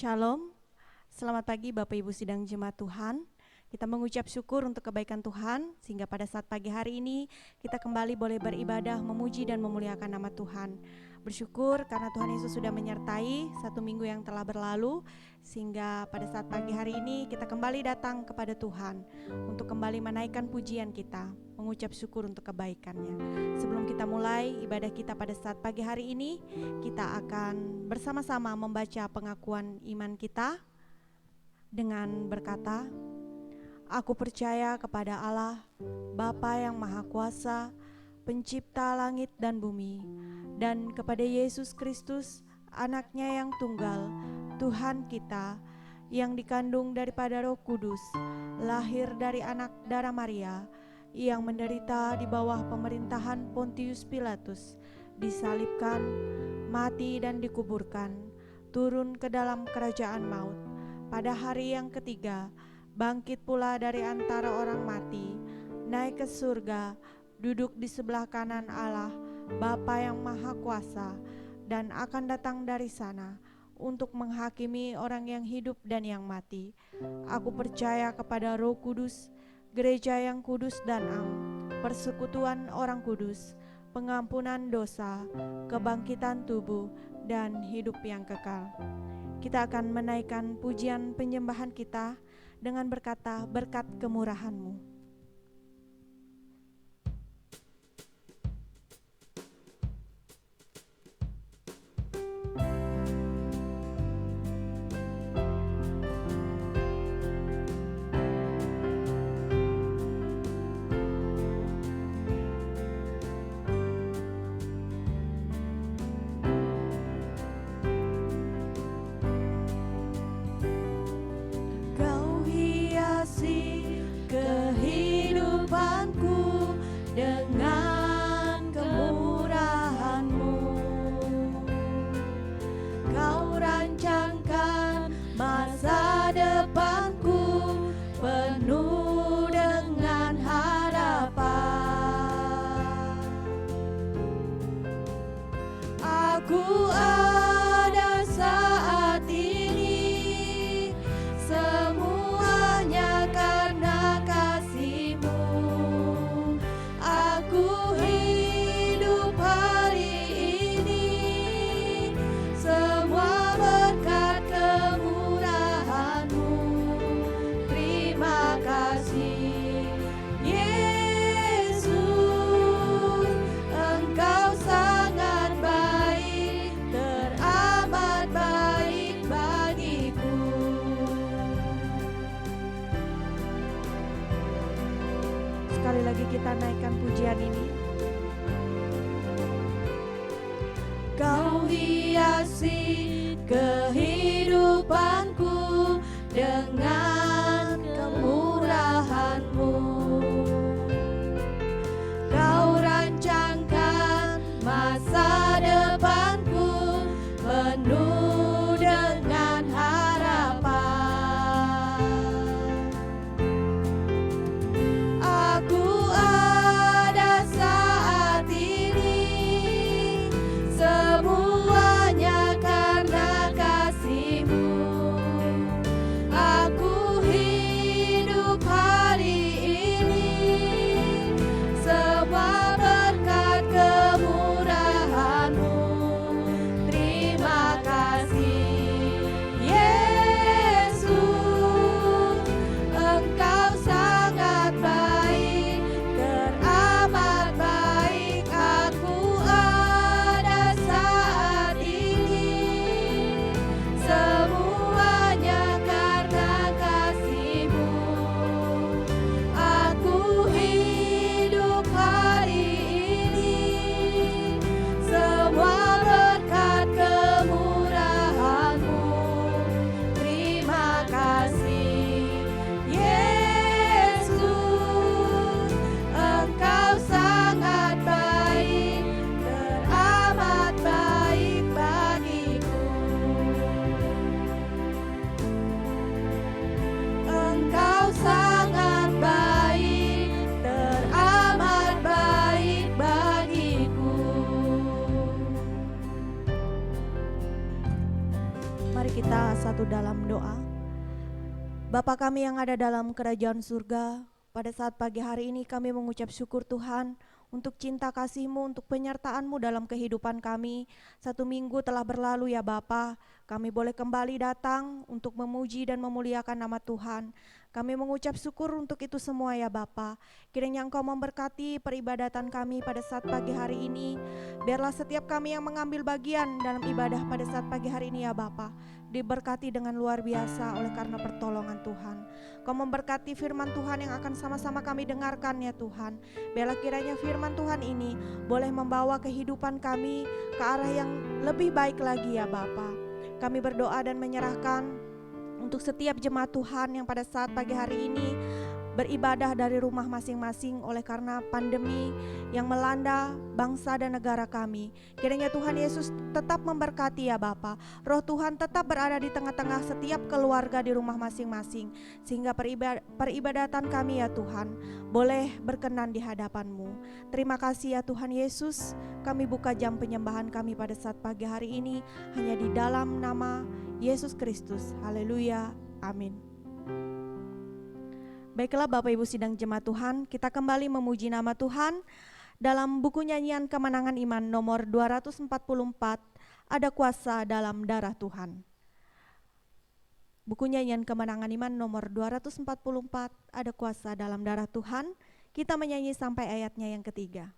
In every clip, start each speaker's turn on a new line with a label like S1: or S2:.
S1: Shalom, selamat pagi Bapak Ibu Sidang Jemaat Tuhan. Kita mengucap syukur untuk kebaikan Tuhan, sehingga pada saat pagi hari ini kita kembali boleh beribadah, memuji dan memuliakan nama Tuhan. Bersyukur karena Tuhan Yesus sudah menyertai satu minggu yang telah berlalu, sehingga pada saat pagi hari ini kita kembali datang kepada Tuhan untuk kembali menaikkan pujian kita, mengucap syukur untuk kebaikannya. Sebelum kita mulai ibadah kita pada saat pagi hari ini, kita akan bersama-sama membaca pengakuan iman kita dengan berkata, Aku percaya kepada Allah, Bapa yang Maha Kuasa, Pencipta langit dan bumi, dan kepada Yesus Kristus, Anak-Nya yang tunggal, Tuhan kita, yang dikandung daripada Roh Kudus, lahir dari anak darah Maria, yang menderita di bawah pemerintahan Pontius Pilatus, disalibkan, mati dan dikuburkan, turun ke dalam kerajaan maut. Pada hari yang ketiga, bangkit pula dari antara orang mati, naik ke surga, duduk di sebelah kanan Allah, Bapa yang Maha Kuasa, dan akan datang dari sana untuk menghakimi orang yang hidup dan yang mati. Aku percaya kepada Roh Kudus, gereja yang kudus dan am, persekutuan orang kudus, pengampunan dosa, kebangkitan tubuh, dan hidup yang kekal. Kita akan menaikkan pujian penyembahan kita dengan berkata, berkat kemurahan-Mu. Sekali lagi kita naikkan pujian ini. Kau hiasi kehidupanku dengan kemurahan-Mu. Kau rancangkan masa depanku penuh dengan harapan. Aku ada saat ini, semuanya karena kasih-Mu. Aku kita satu dalam doa. Bapa kami yang ada dalam kerajaan surga, pada saat pagi hari ini kami mengucap syukur Tuhan untuk cinta kasih-Mu, untuk penyertaan-Mu dalam kehidupan kami. 1 minggu telah berlalu ya Bapa, kami boleh kembali datang untuk memuji dan memuliakan nama Tuhan. Kami mengucap syukur untuk itu semua ya Bapa. Kiranya Engkau memberkati peribadatan kami pada saat pagi hari ini. Biarlah setiap kami yang mengambil bagian dalam ibadah pada saat pagi hari ini ya Bapa, diberkati dengan luar biasa oleh karena pertolongan Tuhan. Kau memberkati firman Tuhan yang akan sama-sama kami dengarkan ya Tuhan. Biarlah kiranya firman Tuhan ini boleh membawa kehidupan kami ke arah yang lebih baik lagi ya Bapa. Kami berdoa dan menyerahkan untuk setiap jemaat Tuhan yang pada saat pagi hari ini beribadah dari rumah masing-masing oleh karena pandemi yang melanda bangsa dan negara kami. Kiranya Tuhan Yesus tetap memberkati ya Bapa. Roh Tuhan tetap berada di tengah-tengah setiap keluarga di rumah masing-masing, sehingga peribadatan kami ya Tuhan boleh berkenan di hadapan-Mu. Terima kasih ya Tuhan Yesus. Kami buka jam penyembahan kami pada saat pagi hari ini hanya di dalam nama Yesus Kristus. Haleluya. Amin. Baiklah Bapak Ibu sidang jemaat Tuhan, kita kembali memuji nama Tuhan dalam buku nyanyian Kemenangan Iman nomor 244, ada kuasa dalam darah Tuhan. Buku nyanyian Kemenangan Iman nomor 244, ada kuasa dalam darah Tuhan. Kita menyanyi sampai ayatnya yang ketiga.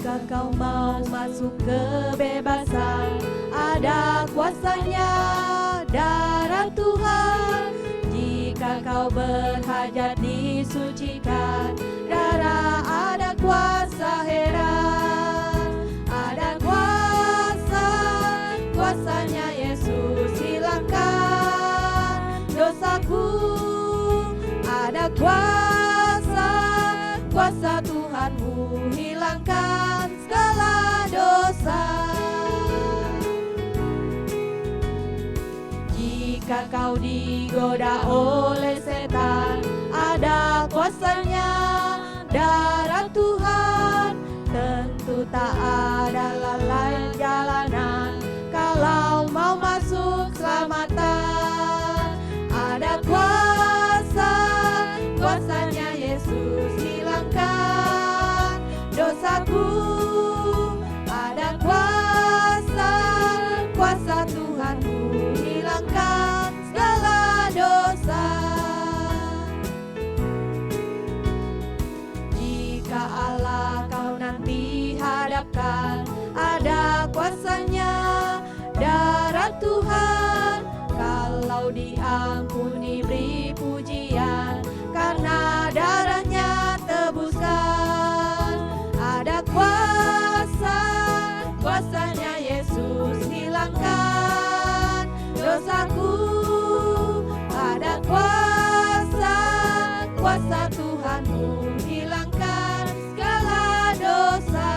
S1: Jika kau mau masuk kebebasan, ada kuasanya darah Tuhan. Jika kau berhajat disucikan, darah ada kuasa heran. Ada kuasa, kuasanya Yesus hilangkan dosaku. Ada kuasa, kuasa Tuhanmu hilangkan segala dosa. Jika kau digoda oleh setan, ada kuasanya darah Tuhan. Tentu tak ada lain jalanan kalau mau masuk selamatan. Ada kuasa, kuasanya Yesus hilangkan dosaku. Ada kuasa, kuasa Tuhanmu hilangkan segala dosa. Jika Allah kau nanti hadapkan, ada kuasanya darah Tuhan. Kalau diampuni beri pujian, karena darahnya tebuskan. Ada kuasa, kuasanya Yesus hilangkan dosaku. Ada kuasa, kuasa Tuhanmu hilangkan segala dosa.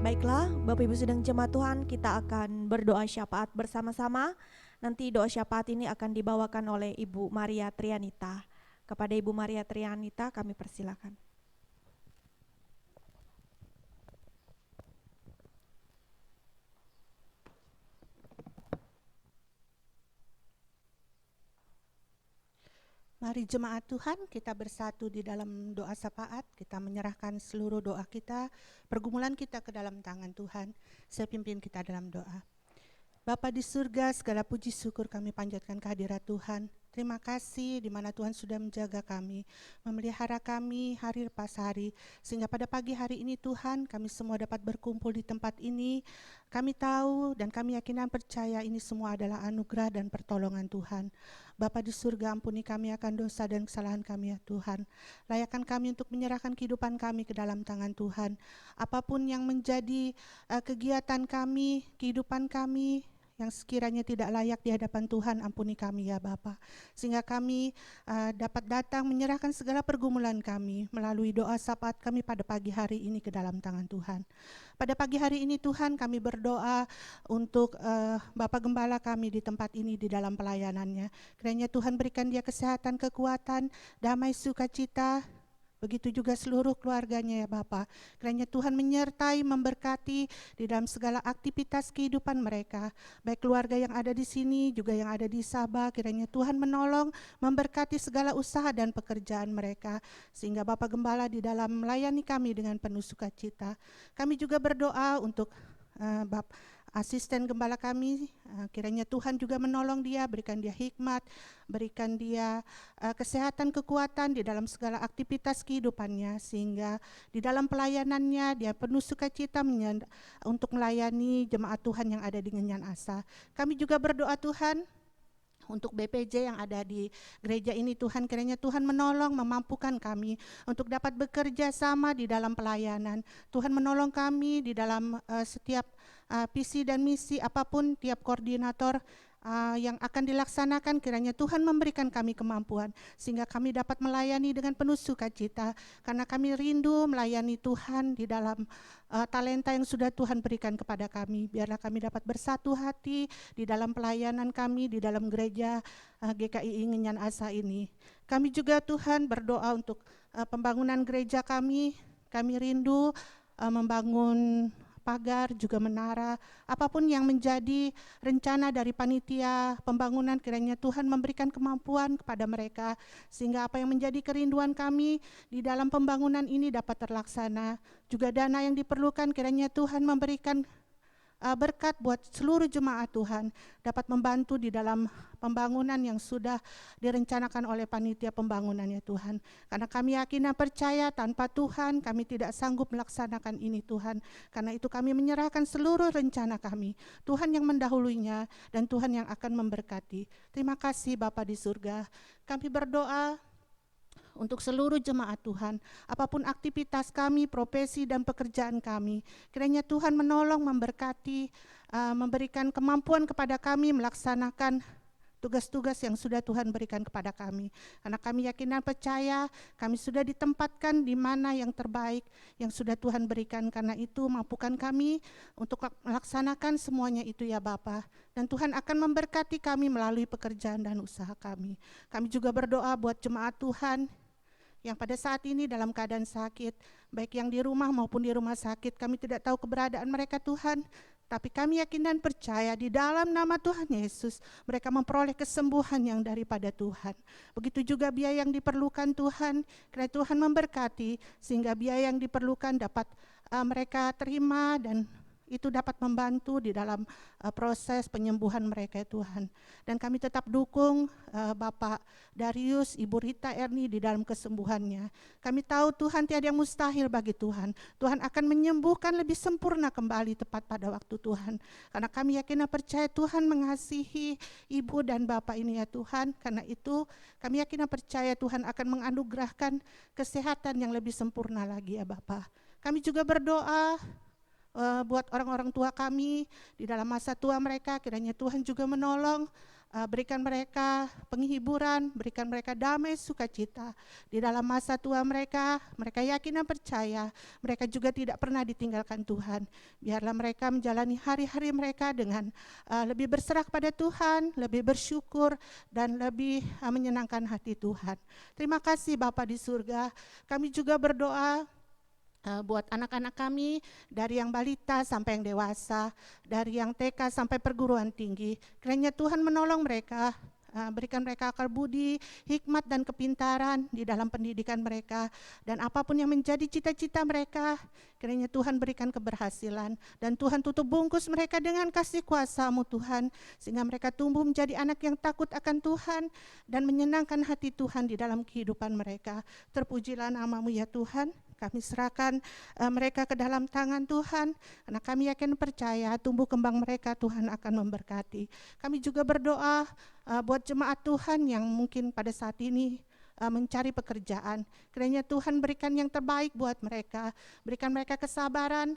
S1: Baiklah, Bapak Ibu sedang jemaat Tuhan, kita akan berdoa syafaat bersama-sama. Nanti doa syafaat ini akan dibawakan oleh Ibu Maria Trianita. Kepada Ibu Maria Trianita kami persilakan.
S2: Mari jemaat Tuhan, kita bersatu di dalam doa syafaat. Kita menyerahkan seluruh doa kita, pergumulan kita ke dalam tangan Tuhan. Saya pimpin kita dalam doa. Bapa di surga, segala puji syukur kami panjatkan kehadirat Tuhan. Terima kasih di mana Tuhan sudah menjaga kami, memelihara kami hari lepas hari, sehingga pada pagi hari ini Tuhan kami semua dapat berkumpul di tempat ini. Kami tahu dan kami yakin dan percaya ini semua adalah anugerah dan pertolongan Tuhan. Bapa di surga, ampuni kami akan dosa dan kesalahan kami ya Tuhan. Layakkan kami untuk menyerahkan kehidupan kami ke dalam tangan Tuhan. Apapun yang menjadi kegiatan kami, kehidupan kami, yang sekiranya tidak layak di hadapan Tuhan, ampuni kami ya Bapa. Sehingga kami dapat datang menyerahkan segala pergumulan kami melalui doa syafaat kami pada pagi hari ini ke dalam tangan Tuhan. Pada pagi hari ini Tuhan, kami berdoa untuk Bapak Gembala kami di tempat ini di dalam pelayanannya. Kiranya Tuhan berikan dia kesehatan, kekuatan, damai, sukacita. Begitu juga seluruh keluarganya ya Bapa. Kiranya Tuhan menyertai, memberkati di dalam segala aktivitas kehidupan mereka. Baik keluarga yang ada di sini, juga yang ada di Sabah. Kiranya Tuhan menolong, memberkati segala usaha dan pekerjaan mereka. Sehingga Bapak Gembala di dalam melayani kami dengan penuh sukacita. Kami juga berdoa untuk asisten gembala kami, kiranya Tuhan juga menolong dia, berikan dia hikmat, berikan dia kesehatan, kekuatan di dalam segala aktivitas kehidupannya, sehingga di dalam pelayanannya dia penuh sukacita untuk melayani jemaat Tuhan yang ada di Ngenyan Asa. Kami juga berdoa Tuhan untuk BPJ yang ada di gereja ini Tuhan, kiranya Tuhan menolong, memampukan kami untuk dapat bekerja sama di dalam pelayanan. Tuhan menolong kami di dalam setiap visi dan misi apapun, tiap koordinator yang akan dilaksanakan, kiranya Tuhan memberikan kami kemampuan sehingga kami dapat melayani dengan penuh sukacita, karena kami rindu melayani Tuhan di dalam talenta yang sudah Tuhan berikan kepada kami. Biarlah kami dapat bersatu hati di dalam pelayanan kami di dalam gereja GKI Ngenyan Asa ini. Kami juga Tuhan berdoa untuk pembangunan gereja kami. Kami rindu membangun pagar, juga menara, apapun yang menjadi rencana dari panitia pembangunan, kiranya Tuhan memberikan kemampuan kepada mereka, sehingga apa yang menjadi kerinduan kami di dalam pembangunan ini dapat terlaksana. Juga dana yang diperlukan, kiranya Tuhan memberikan berkat buat seluruh jemaat Tuhan, dapat membantu di dalam pembangunan yang sudah direncanakan oleh panitia pembangunan ya Tuhan. Karena kami yakin dan percaya tanpa Tuhan kami tidak sanggup melaksanakan ini Tuhan. Karena itu kami menyerahkan seluruh rencana kami. Tuhan yang mendahulunya dan Tuhan yang akan memberkati. Terima kasih Bapa di surga. Kami berdoa untuk seluruh jemaat Tuhan, apapun aktivitas kami, profesi dan pekerjaan kami, kiranya Tuhan menolong, memberkati, memberikan kemampuan kepada kami melaksanakan tugas-tugas yang sudah Tuhan berikan kepada kami. Karena kami yakin dan percaya kami sudah ditempatkan di mana yang terbaik yang sudah Tuhan berikan. Karena itu mampukan kami untuk melaksanakan semuanya itu ya Bapa. Dan Tuhan akan memberkati kami melalui pekerjaan dan usaha kami. Kami juga berdoa buat jemaat Tuhan yang pada saat ini dalam keadaan sakit, baik yang di rumah maupun di rumah sakit. Kami tidak tahu keberadaan mereka Tuhan, tapi kami yakin dan percaya di dalam nama Tuhan Yesus mereka memperoleh kesembuhan yang daripada Tuhan. Begitu juga biaya yang diperlukan Tuhan, kiranya Tuhan memberkati sehingga biaya yang diperlukan dapat mereka terima dan itu dapat membantu di dalam proses penyembuhan mereka Tuhan. Dan kami tetap dukung Bapak Darius, Ibu Rita Erni di dalam kesembuhannya. Kami tahu Tuhan tiada yang mustahil bagi Tuhan. Tuhan akan menyembuhkan lebih sempurna kembali tepat pada waktu Tuhan. Karena kami yakin dan percaya Tuhan mengasihi Ibu dan Bapak ini ya Tuhan. Karena itu kami yakin dan percaya Tuhan akan menganugerahkan kesehatan yang lebih sempurna lagi ya Bapak. Kami juga berdoa buat orang-orang tua kami di dalam masa tua mereka, kiranya Tuhan juga menolong, berikan mereka penghiburan, berikan mereka damai sukacita di dalam masa tua mereka. Mereka yakin dan percaya mereka juga tidak pernah ditinggalkan Tuhan. Biarlah mereka menjalani hari-hari mereka dengan lebih berserah kepada Tuhan, lebih bersyukur dan lebih menyenangkan hati Tuhan. Terima kasih Bapa di surga. Kami juga berdoa buat anak-anak kami dari yang balita sampai yang dewasa, dari yang TK sampai perguruan tinggi. Kiranya Tuhan menolong mereka, berikan mereka akal budi, hikmat dan kepintaran di dalam pendidikan mereka, dan apapun yang menjadi cita-cita mereka, kiranya Tuhan berikan keberhasilan, dan Tuhan tutup bungkus mereka dengan kasih kuasa-Mu Tuhan, sehingga mereka tumbuh menjadi anak yang takut akan Tuhan dan menyenangkan hati Tuhan di dalam kehidupan mereka. Terpujilah nama-Mu ya Tuhan. Kami serahkan mereka ke dalam tangan Tuhan, karena kami yakin percaya tumbuh kembang mereka Tuhan akan memberkati. Kami juga berdoa buat jemaat Tuhan yang mungkin pada saat ini mencari pekerjaan. Kiranya Tuhan berikan yang terbaik buat mereka, berikan mereka kesabaran,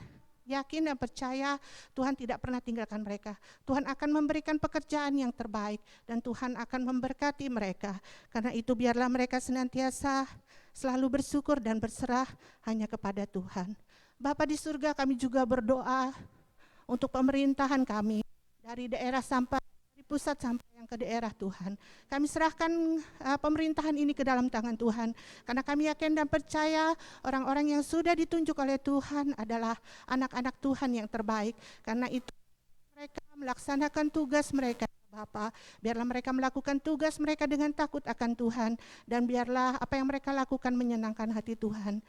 S2: yakin dan percaya Tuhan tidak pernah tinggalkan mereka. Tuhan akan memberikan pekerjaan yang terbaik dan Tuhan akan memberkati mereka. Karena itu biarlah mereka senantiasa selalu bersyukur dan berserah hanya kepada Tuhan. Bapa di surga, kami juga berdoa untuk pemerintahan kami dari daerah sampai dari pusat sampai yang ke daerah Tuhan. Kami serahkan pemerintahan ini ke dalam tangan Tuhan. Karena kami yakin dan percaya orang-orang yang sudah ditunjuk oleh Tuhan adalah anak-anak Tuhan yang terbaik. Karena itu mereka melaksanakan tugas mereka. Bapa, biarlah mereka melakukan tugas mereka dengan takut akan Tuhan. Dan biarlah apa yang mereka lakukan menyenangkan hati Tuhan.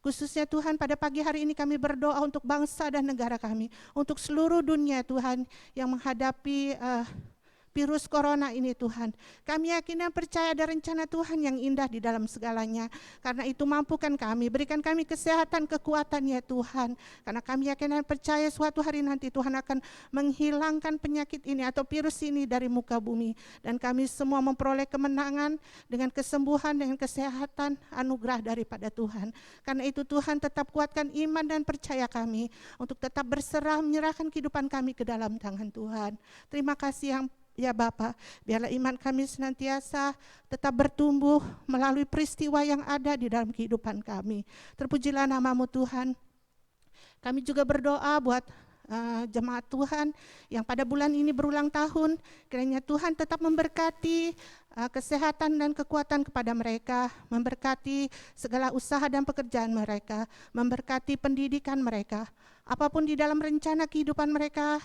S2: Khususnya Tuhan, pada pagi hari ini kami berdoa untuk bangsa dan negara kami, untuk seluruh dunia Tuhan yang menghadapi virus corona ini Tuhan. Kami yakin dan percaya ada rencana Tuhan yang indah di dalam segalanya. Karena itu mampukan kami, berikan kami kesehatan, kekuatan ya Tuhan. Karena kami yakin dan percaya suatu hari nanti Tuhan akan menghilangkan penyakit ini atau virus ini dari muka bumi. Dan kami semua memperoleh kemenangan dengan kesembuhan, dengan kesehatan, anugerah daripada Tuhan. Karena itu Tuhan tetap kuatkan iman dan percaya kami untuk tetap berserah menyerahkan kehidupan kami ke dalam tangan Tuhan. Terima kasih yang ya Bapa, biarlah iman kami senantiasa tetap bertumbuh melalui peristiwa yang ada di dalam kehidupan kami. Terpujilah nama-Mu Tuhan. Kami juga berdoa buat jemaat Tuhan yang pada bulan ini berulang tahun. Kiranya Tuhan tetap memberkati kesehatan dan kekuatan kepada mereka, memberkati segala usaha dan pekerjaan mereka, memberkati pendidikan mereka. Apapun di dalam rencana kehidupan mereka,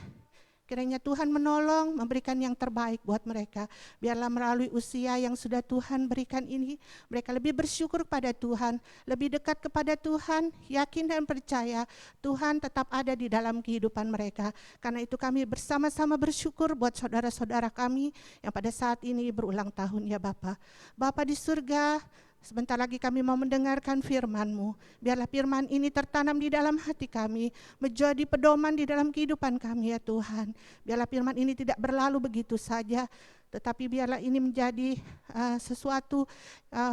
S2: kiranya Tuhan menolong, memberikan yang terbaik buat mereka. Biarlah melalui usia yang sudah Tuhan berikan ini, mereka lebih bersyukur pada Tuhan, lebih dekat kepada Tuhan, yakin dan percaya Tuhan tetap ada di dalam kehidupan mereka. Karena itu kami bersama-sama bersyukur buat saudara-saudara kami yang pada saat ini berulang tahun ya Bapa. Bapa di surga, sebentar lagi kami mau mendengarkan firman-Mu. Biarlah firman ini tertanam di dalam hati kami, menjadi pedoman di dalam kehidupan kami ya Tuhan. Biarlah firman ini tidak berlalu begitu saja, tetapi biarlah ini menjadi sesuatu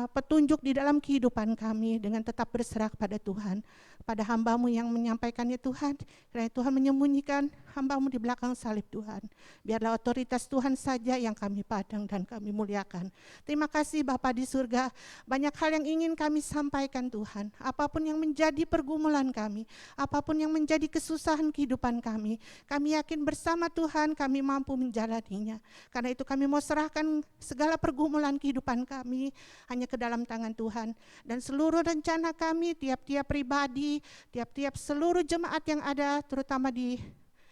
S2: petunjuk di dalam kehidupan kami dengan tetap berserah kepada Tuhan. Pada hamba-Mu yang menyampaikannya Tuhan, kiranya Tuhan menyembunyikan hamba-Mu di belakang salib Tuhan. Biarlah otoritas Tuhan saja yang kami pandang dan kami muliakan. Terima kasih Bapa di surga, banyak hal yang ingin kami sampaikan Tuhan. Apapun yang menjadi pergumulan kami, apapun yang menjadi kesusahan kehidupan kami yakin bersama Tuhan kami mampu menjalaninya. Karena itu kami mau serahkan segala pergumulan kehidupan kami hanya ke dalam tangan Tuhan. Dan seluruh rencana kami, tiap-tiap pribadi, tiap-tiap seluruh jemaat yang ada, terutama di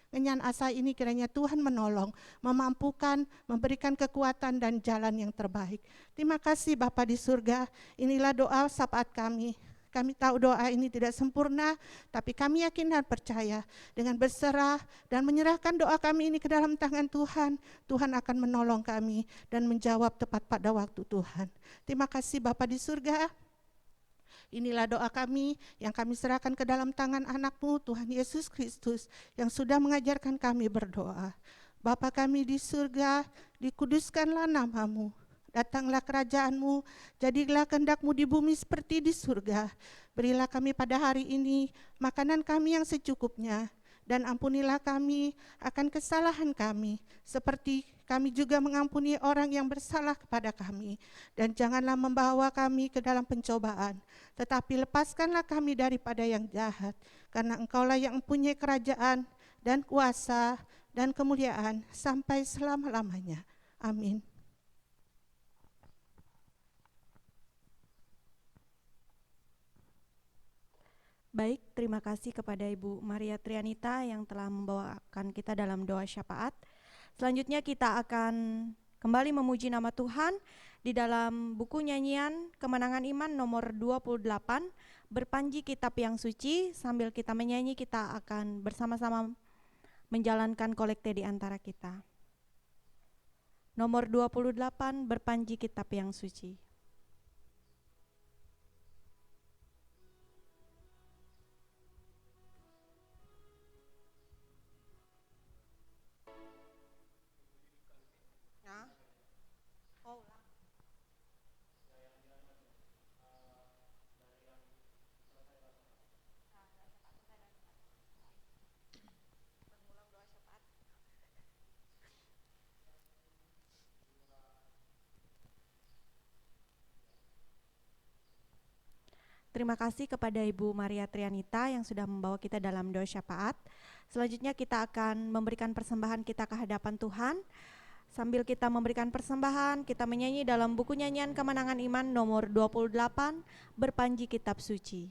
S2: Ngenyan Asa ini, kiranya Tuhan menolong, memampukan, memberikan kekuatan dan jalan yang terbaik. Terima kasih Bapa di surga, inilah doa syafaat kami. Kami tahu doa ini tidak sempurna, tapi kami yakin dan percaya dengan berserah dan menyerahkan doa kami ini ke dalam tangan Tuhan, Tuhan akan menolong kami dan menjawab tepat pada waktu Tuhan. Terima kasih Bapa di surga. Inilah doa kami yang kami serahkan ke dalam tangan anak-Mu Tuhan Yesus Kristus yang sudah mengajarkan kami berdoa. Bapa kami di surga, dikuduskanlah nama-Mu. Datanglah kerajaan-Mu, jadilah kehendak-Mu di bumi seperti di surga. Berilah kami pada hari ini makanan kami yang secukupnya, dan ampunilah kami akan kesalahan kami, seperti kami juga mengampuni orang yang bersalah kepada kami. Dan janganlah membawa kami ke dalam pencobaan, tetapi lepaskanlah kami daripada yang jahat, karena Engkaulah yang mempunyai kerajaan dan kuasa dan kemuliaan sampai selama-lamanya. Amin.
S1: Baik, terima kasih kepada Ibu Maria Trianita yang telah membawakan kita dalam doa syafaat. Selanjutnya kita akan kembali memuji nama Tuhan di dalam buku nyanyian Kemenangan Iman nomor 28, Berpanji Kitab yang Suci. Sambil kita menyanyi, kita akan bersama-sama menjalankan kolekte di antara kita. Nomor 28, Berpanji Kitab yang Suci. Terima kasih kepada Ibu Maria Trianita yang sudah membawa kita dalam doa syafaat. Selanjutnya kita akan memberikan persembahan kita ke hadapan Tuhan. Sambil kita memberikan persembahan, kita menyanyi dalam buku nyanyian Kemenangan Iman nomor 28, Berpanji Kitab Suci.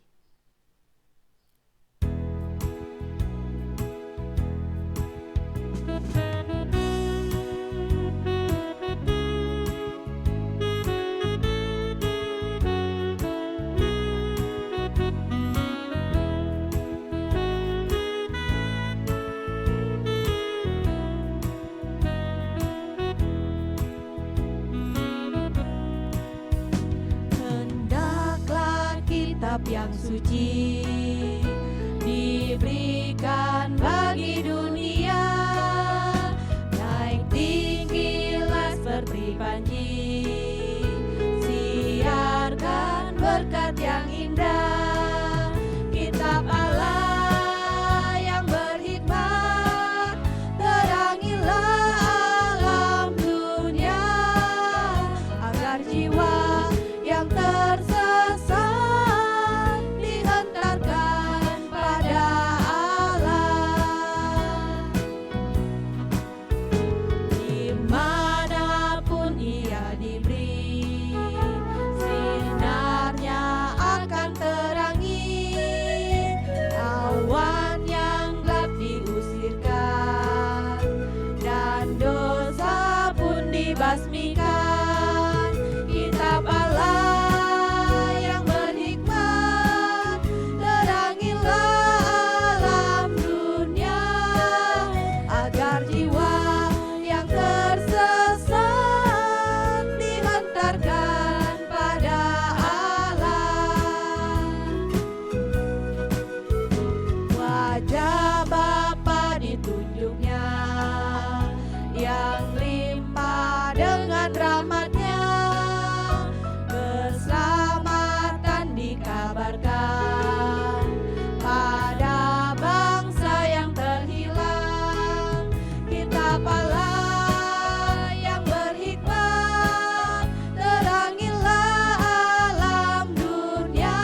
S1: Kitab yang suci diberikan bagi dunia, naik tinggilah seperti panji, siarkan berkat yang indah. Kitab Allah yang berhikmat, terangilah alam dunia, agar jiwa yang tersesat basmikan. Kitab Allah yang berhikmat, terangilah alam dunia, agar jiwa yang tersesat dihantarkan pada Allah. Wajah Bapa ditunjuknya yang limpah dengan rahmatnya, keselamatan dikabarkan pada bangsa yang terhilang. Kitab Allah yang berhikmat, terangilah alam dunia,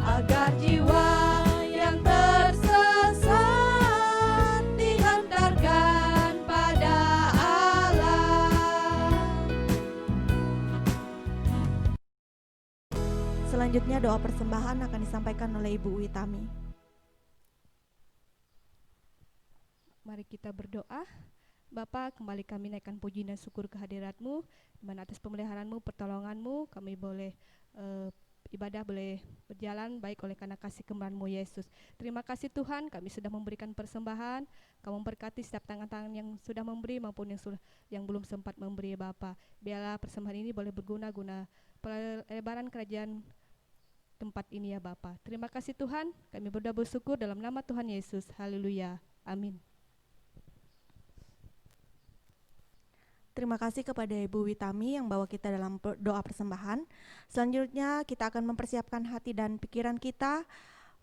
S1: agar jiwa yang tersesat dihantarkan pada Allah. Selanjutnya doa persembahan akan disampaikan oleh Ibu Witami.
S3: Mari kita berdoa. Bapa, kembali kami naikkan puji dan syukur kehadirat-Mu, di mana atas pemeliharaan-Mu, pertolongan-Mu, kami boleh ibadah boleh berjalan baik oleh karena kasih kemurahan-Mu Yesus. Terima kasih Tuhan, kami sudah memberikan persembahan. Kamu memberkati setiap tangan-tangan yang sudah memberi maupun yang belum sempat memberi ya Bapa. Biarlah persembahan ini boleh berguna pelebaran kerajaan tempat ini ya Bapa. Terima kasih Tuhan, kami berdoa bersyukur dalam nama Tuhan Yesus. Haleluya. Amin.
S1: Terima kasih kepada Ibu Witami yang bawa kita dalam doa persembahan. Selanjutnya kita akan mempersiapkan hati dan pikiran kita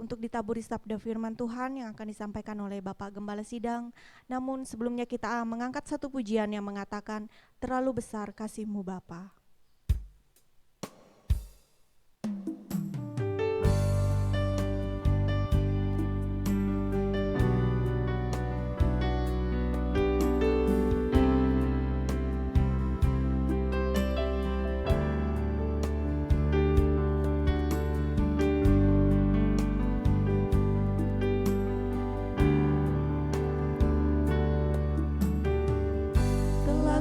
S1: untuk ditaburi sabda firman Tuhan yang akan disampaikan oleh Bapak Gembala Sidang. Namun sebelumnya kita mengangkat satu pujian yang mengatakan, terlalu besar kasih-Mu Bapa.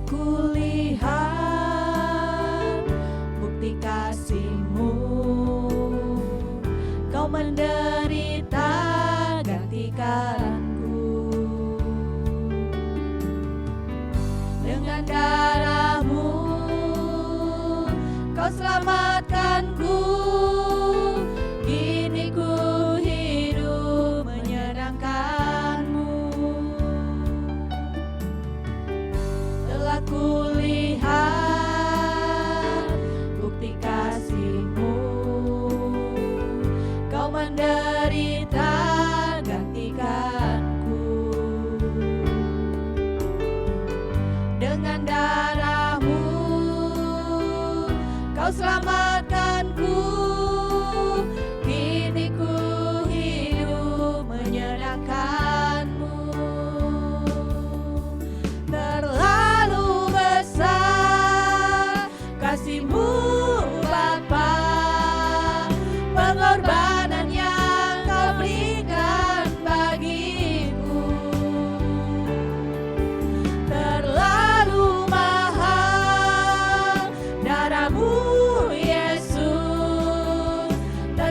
S1: Kulihat bukti kasih-Mu, Kau menderita gantikanku. Dengan darah-Mu Kau selamatkanku. Kini ku hidup menyenangkan-Mu. Telah kulihat bukti kasih-Mu, Kau menderita gantikanku. Dengan darah-Mu Kau selamatkanku.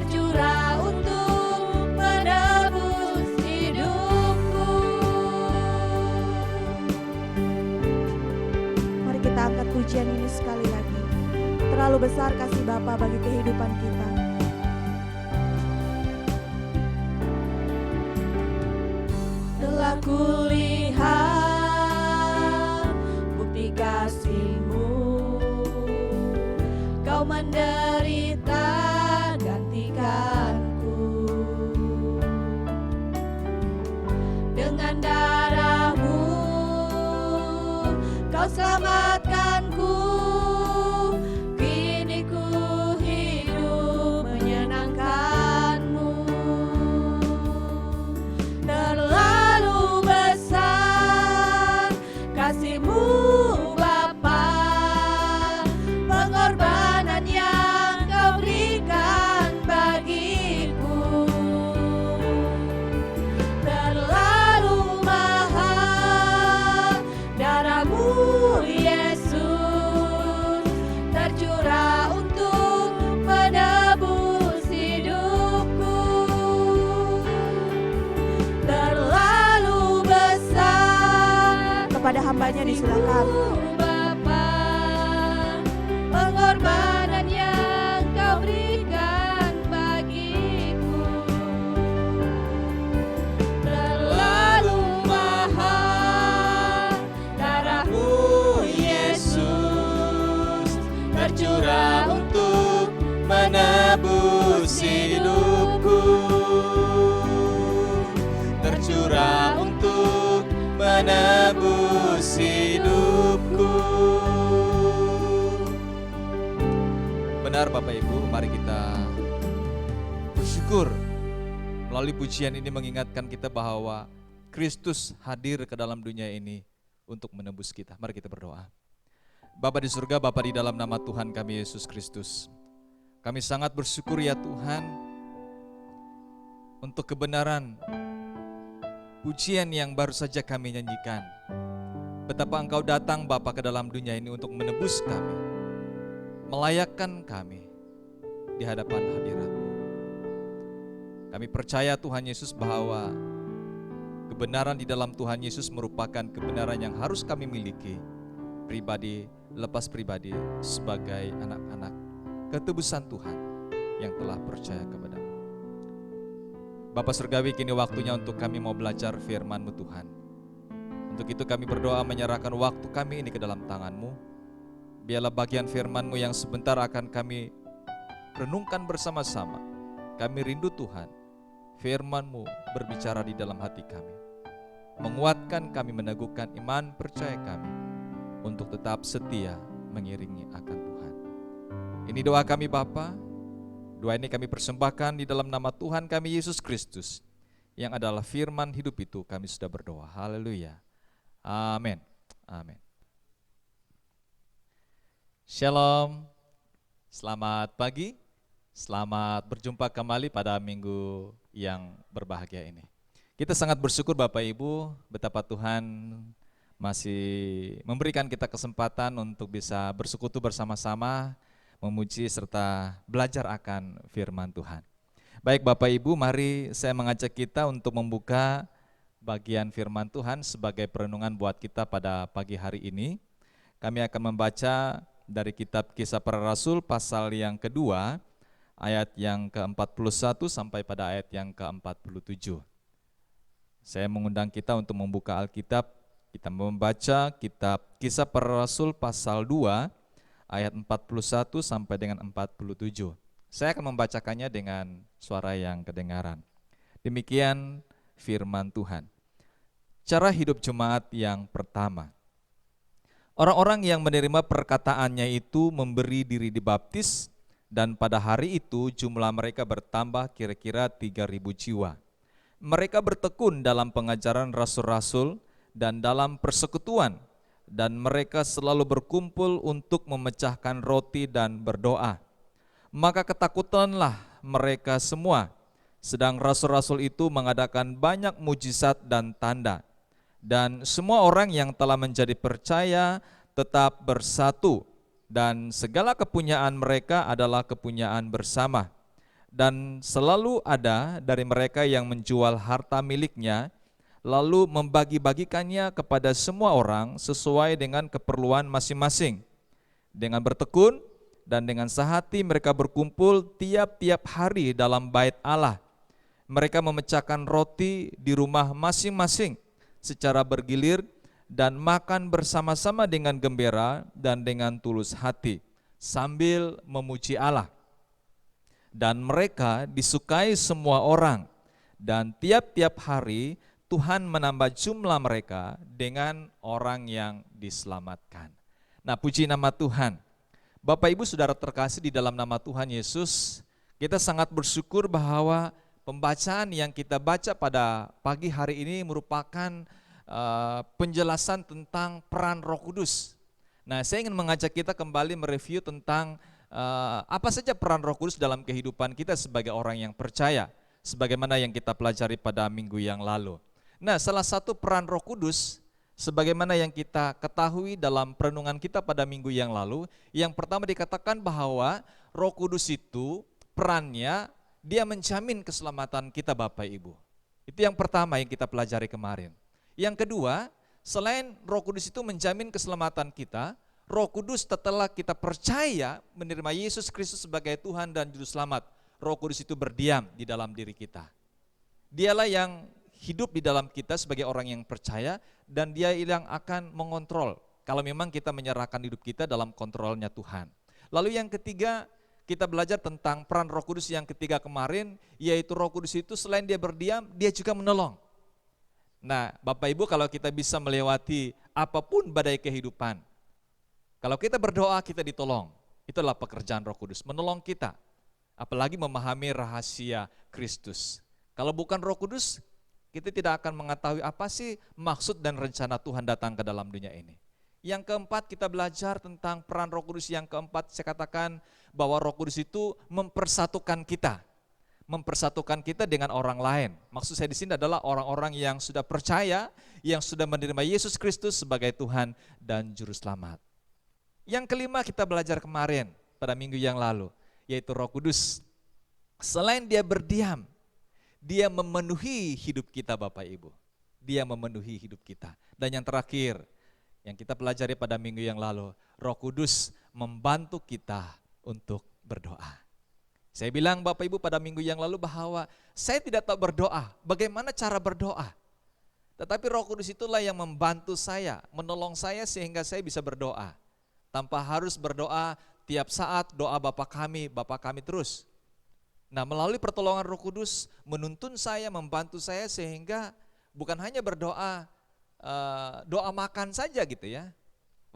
S1: tercurah untuk menebus hidupku. Mari kita angkat pujian ini sekali lagi. Terlalu besar kasih Bapa bagi kehidupan kita. Telah kulihat bukti kasih-Mu, Kau menderita gantikanku. Dengan darah-Mu Kau selamatkanku. Kini ku hidup menyenangkan-Mu. Terlalu besar kasih-Mu Bapa, pengorbanan yang Kau berikan bagiku. Terlalu mahal darah-Mu Yesus, tercurah untuk menebus hidupku. Terlalu besar kepada hambanya disilakan. Bapa, pengorbanan yang Kau berikan bagiku. Terlalu mahal darah-Mu Yesus, tercurah untuk
S4: menebus hidupku, tercurah untuk menebus hidupku. Benar Bapak Ibu, mari kita bersyukur. Melalui pujian ini mengingatkan kita bahwa Kristus hadir ke dalam dunia ini untuk menebus kita. Mari kita berdoa. Bapa di surga, Bapa di dalam nama Tuhan kami Yesus Kristus, kami sangat bersyukur ya Tuhan untuk kebenaran pujian yang baru saja kami nyanyikan. Betapa Engkau datang Bapa ke dalam dunia ini untuk menebus kami, melayakkan kami di hadapan hadirat-Mu. Kami percaya Tuhan Yesus bahwa kebenaran di dalam Tuhan Yesus merupakan kebenaran yang harus kami miliki pribadi lepas pribadi sebagai anak-anak ketebusan Tuhan yang telah percaya kepada-Mu. Bapa Surgawi, kini waktunya untuk kami mau belajar firman-Mu Tuhan. Untuk itu kami berdoa menyerahkan waktu kami ini ke dalam tangan-Mu. Biarlah bagian firman-Mu yang sebentar akan kami renungkan bersama-sama. Kami rindu Tuhan, firman-Mu berbicara di dalam hati kami, menguatkan kami, meneguhkan iman percaya kami untuk tetap setia mengiringi akan Tuhan. Ini doa kami Bapa. Doa ini kami persembahkan di dalam nama Tuhan kami Yesus Kristus, yang adalah firman hidup itu. Kami sudah berdoa. Haleluya. Amin. Amin. Shalom. Selamat pagi. Selamat berjumpa kembali pada minggu yang berbahagia ini. Kita sangat bersyukur Bapak Ibu, betapa Tuhan masih memberikan kita kesempatan untuk bisa bersekutu bersama-sama, memuji serta belajar akan firman Tuhan. Baik Bapak Ibu, mari saya mengajak kita untuk membuka bagian firman Tuhan sebagai perenungan buat kita pada pagi hari ini. Kami akan membaca dari kitab Kisah Para Rasul pasal yang kedua, ayat yang ke-41 sampai pada ayat yang ke-47. Saya mengundang kita untuk membuka Alkitab. Kita membaca kitab Kisah Para Rasul pasal 2 ayat 41 sampai dengan 47. Saya akan membacakannya dengan suara yang kedengaran. Demikian firman Tuhan. Cara hidup jemaat yang pertama. Orang-orang yang menerima perkataannya itu memberi diri dibaptis, dan pada hari itu jumlah mereka bertambah kira-kira 3.000 jiwa. Mereka bertekun dalam pengajaran rasul-rasul dan dalam persekutuan, dan mereka selalu berkumpul untuk memecahkan roti dan berdoa. Maka ketakutanlah mereka semua, sedang rasul-rasul itu mengadakan banyak mujizat dan tanda. Dan semua orang yang telah menjadi percaya tetap bersatu, dan segala kepunyaan mereka adalah kepunyaan bersama. Dan selalu ada dari mereka yang menjual harta miliknya, lalu membagi-bagikannya kepada semua orang sesuai dengan keperluan masing-masing. Dengan bertekun dan dengan sehati mereka berkumpul tiap-tiap hari dalam bait Allah. Mereka memecahkan roti di rumah masing-masing secara bergilir dan makan bersama-sama dengan gembira dan dengan tulus hati, sambil memuji Allah. Dan mereka disukai semua orang, dan tiap-tiap hari Tuhan menambah jumlah mereka dengan orang yang diselamatkan. Nah, puji nama Tuhan. Bapak Ibu Saudara terkasih di dalam nama Tuhan Yesus, kita sangat bersyukur bahwa pembacaan yang kita baca pada pagi hari ini merupakan penjelasan tentang peran Roh Kudus. Nah, saya ingin mengajak kita kembali mereview tentang apa saja peran Roh Kudus dalam kehidupan kita sebagai orang yang percaya, sebagaimana yang kita pelajari pada minggu yang lalu. Nah, salah satu peran Roh Kudus, sebagaimana yang kita ketahui dalam perenungan kita pada minggu yang lalu, yang pertama dikatakan bahwa Roh Kudus itu perannya, dia menjamin keselamatan kita Bapak Ibu. Itu yang pertama yang kita pelajari kemarin. Yang kedua, selain Roh Kudus itu menjamin keselamatan kita, Roh Kudus setelah kita percaya menerima Yesus Kristus sebagai Tuhan dan Juru Selamat, Roh Kudus itu berdiam di dalam diri kita. Dialah yang hidup di dalam kita sebagai orang yang percaya, dan dia yang akan mengontrol kalau memang kita menyerahkan hidup kita dalam kontrolnya Tuhan. Lalu yang ketiga, kita belajar tentang peran Roh Kudus yang ketiga kemarin, yaitu Roh Kudus itu selain dia berdiam, dia juga menolong. Nah, Bapak Ibu, kalau kita bisa melewati apapun badai kehidupan, kalau kita berdoa kita ditolong, itulah pekerjaan Roh Kudus, menolong kita, apalagi memahami rahasia Kristus. Kalau bukan Roh Kudus, kita tidak akan mengetahui apa sih maksud dan rencana Tuhan datang ke dalam dunia ini. Yang keempat, kita belajar tentang peran Roh Kudus yang keempat, saya katakan bahwa Roh Kudus itu mempersatukan kita dengan orang lain. Maksud saya di sini adalah orang-orang yang sudah percaya, yang sudah menerima Yesus Kristus sebagai Tuhan dan Juru Selamat. Yang kelima kita belajar kemarin pada minggu yang lalu, yaitu Roh Kudus. Selain dia berdiam, dia memenuhi hidup kita Bapak Ibu. Dia memenuhi hidup kita. Dan yang terakhir, yang kita pelajari pada minggu yang lalu, Roh Kudus membantu kita untuk berdoa. Saya bilang Bapak Ibu pada minggu yang lalu bahwa saya tidak tahu berdoa, bagaimana cara berdoa. Tetapi Roh Kudus itulah yang membantu saya, menolong saya sehingga saya bisa berdoa. Tanpa harus berdoa tiap saat, doa Bapa kami terus. Nah, melalui pertolongan Roh Kudus menuntun saya, membantu saya sehingga bukan hanya berdoa, doa makan saja gitu ya.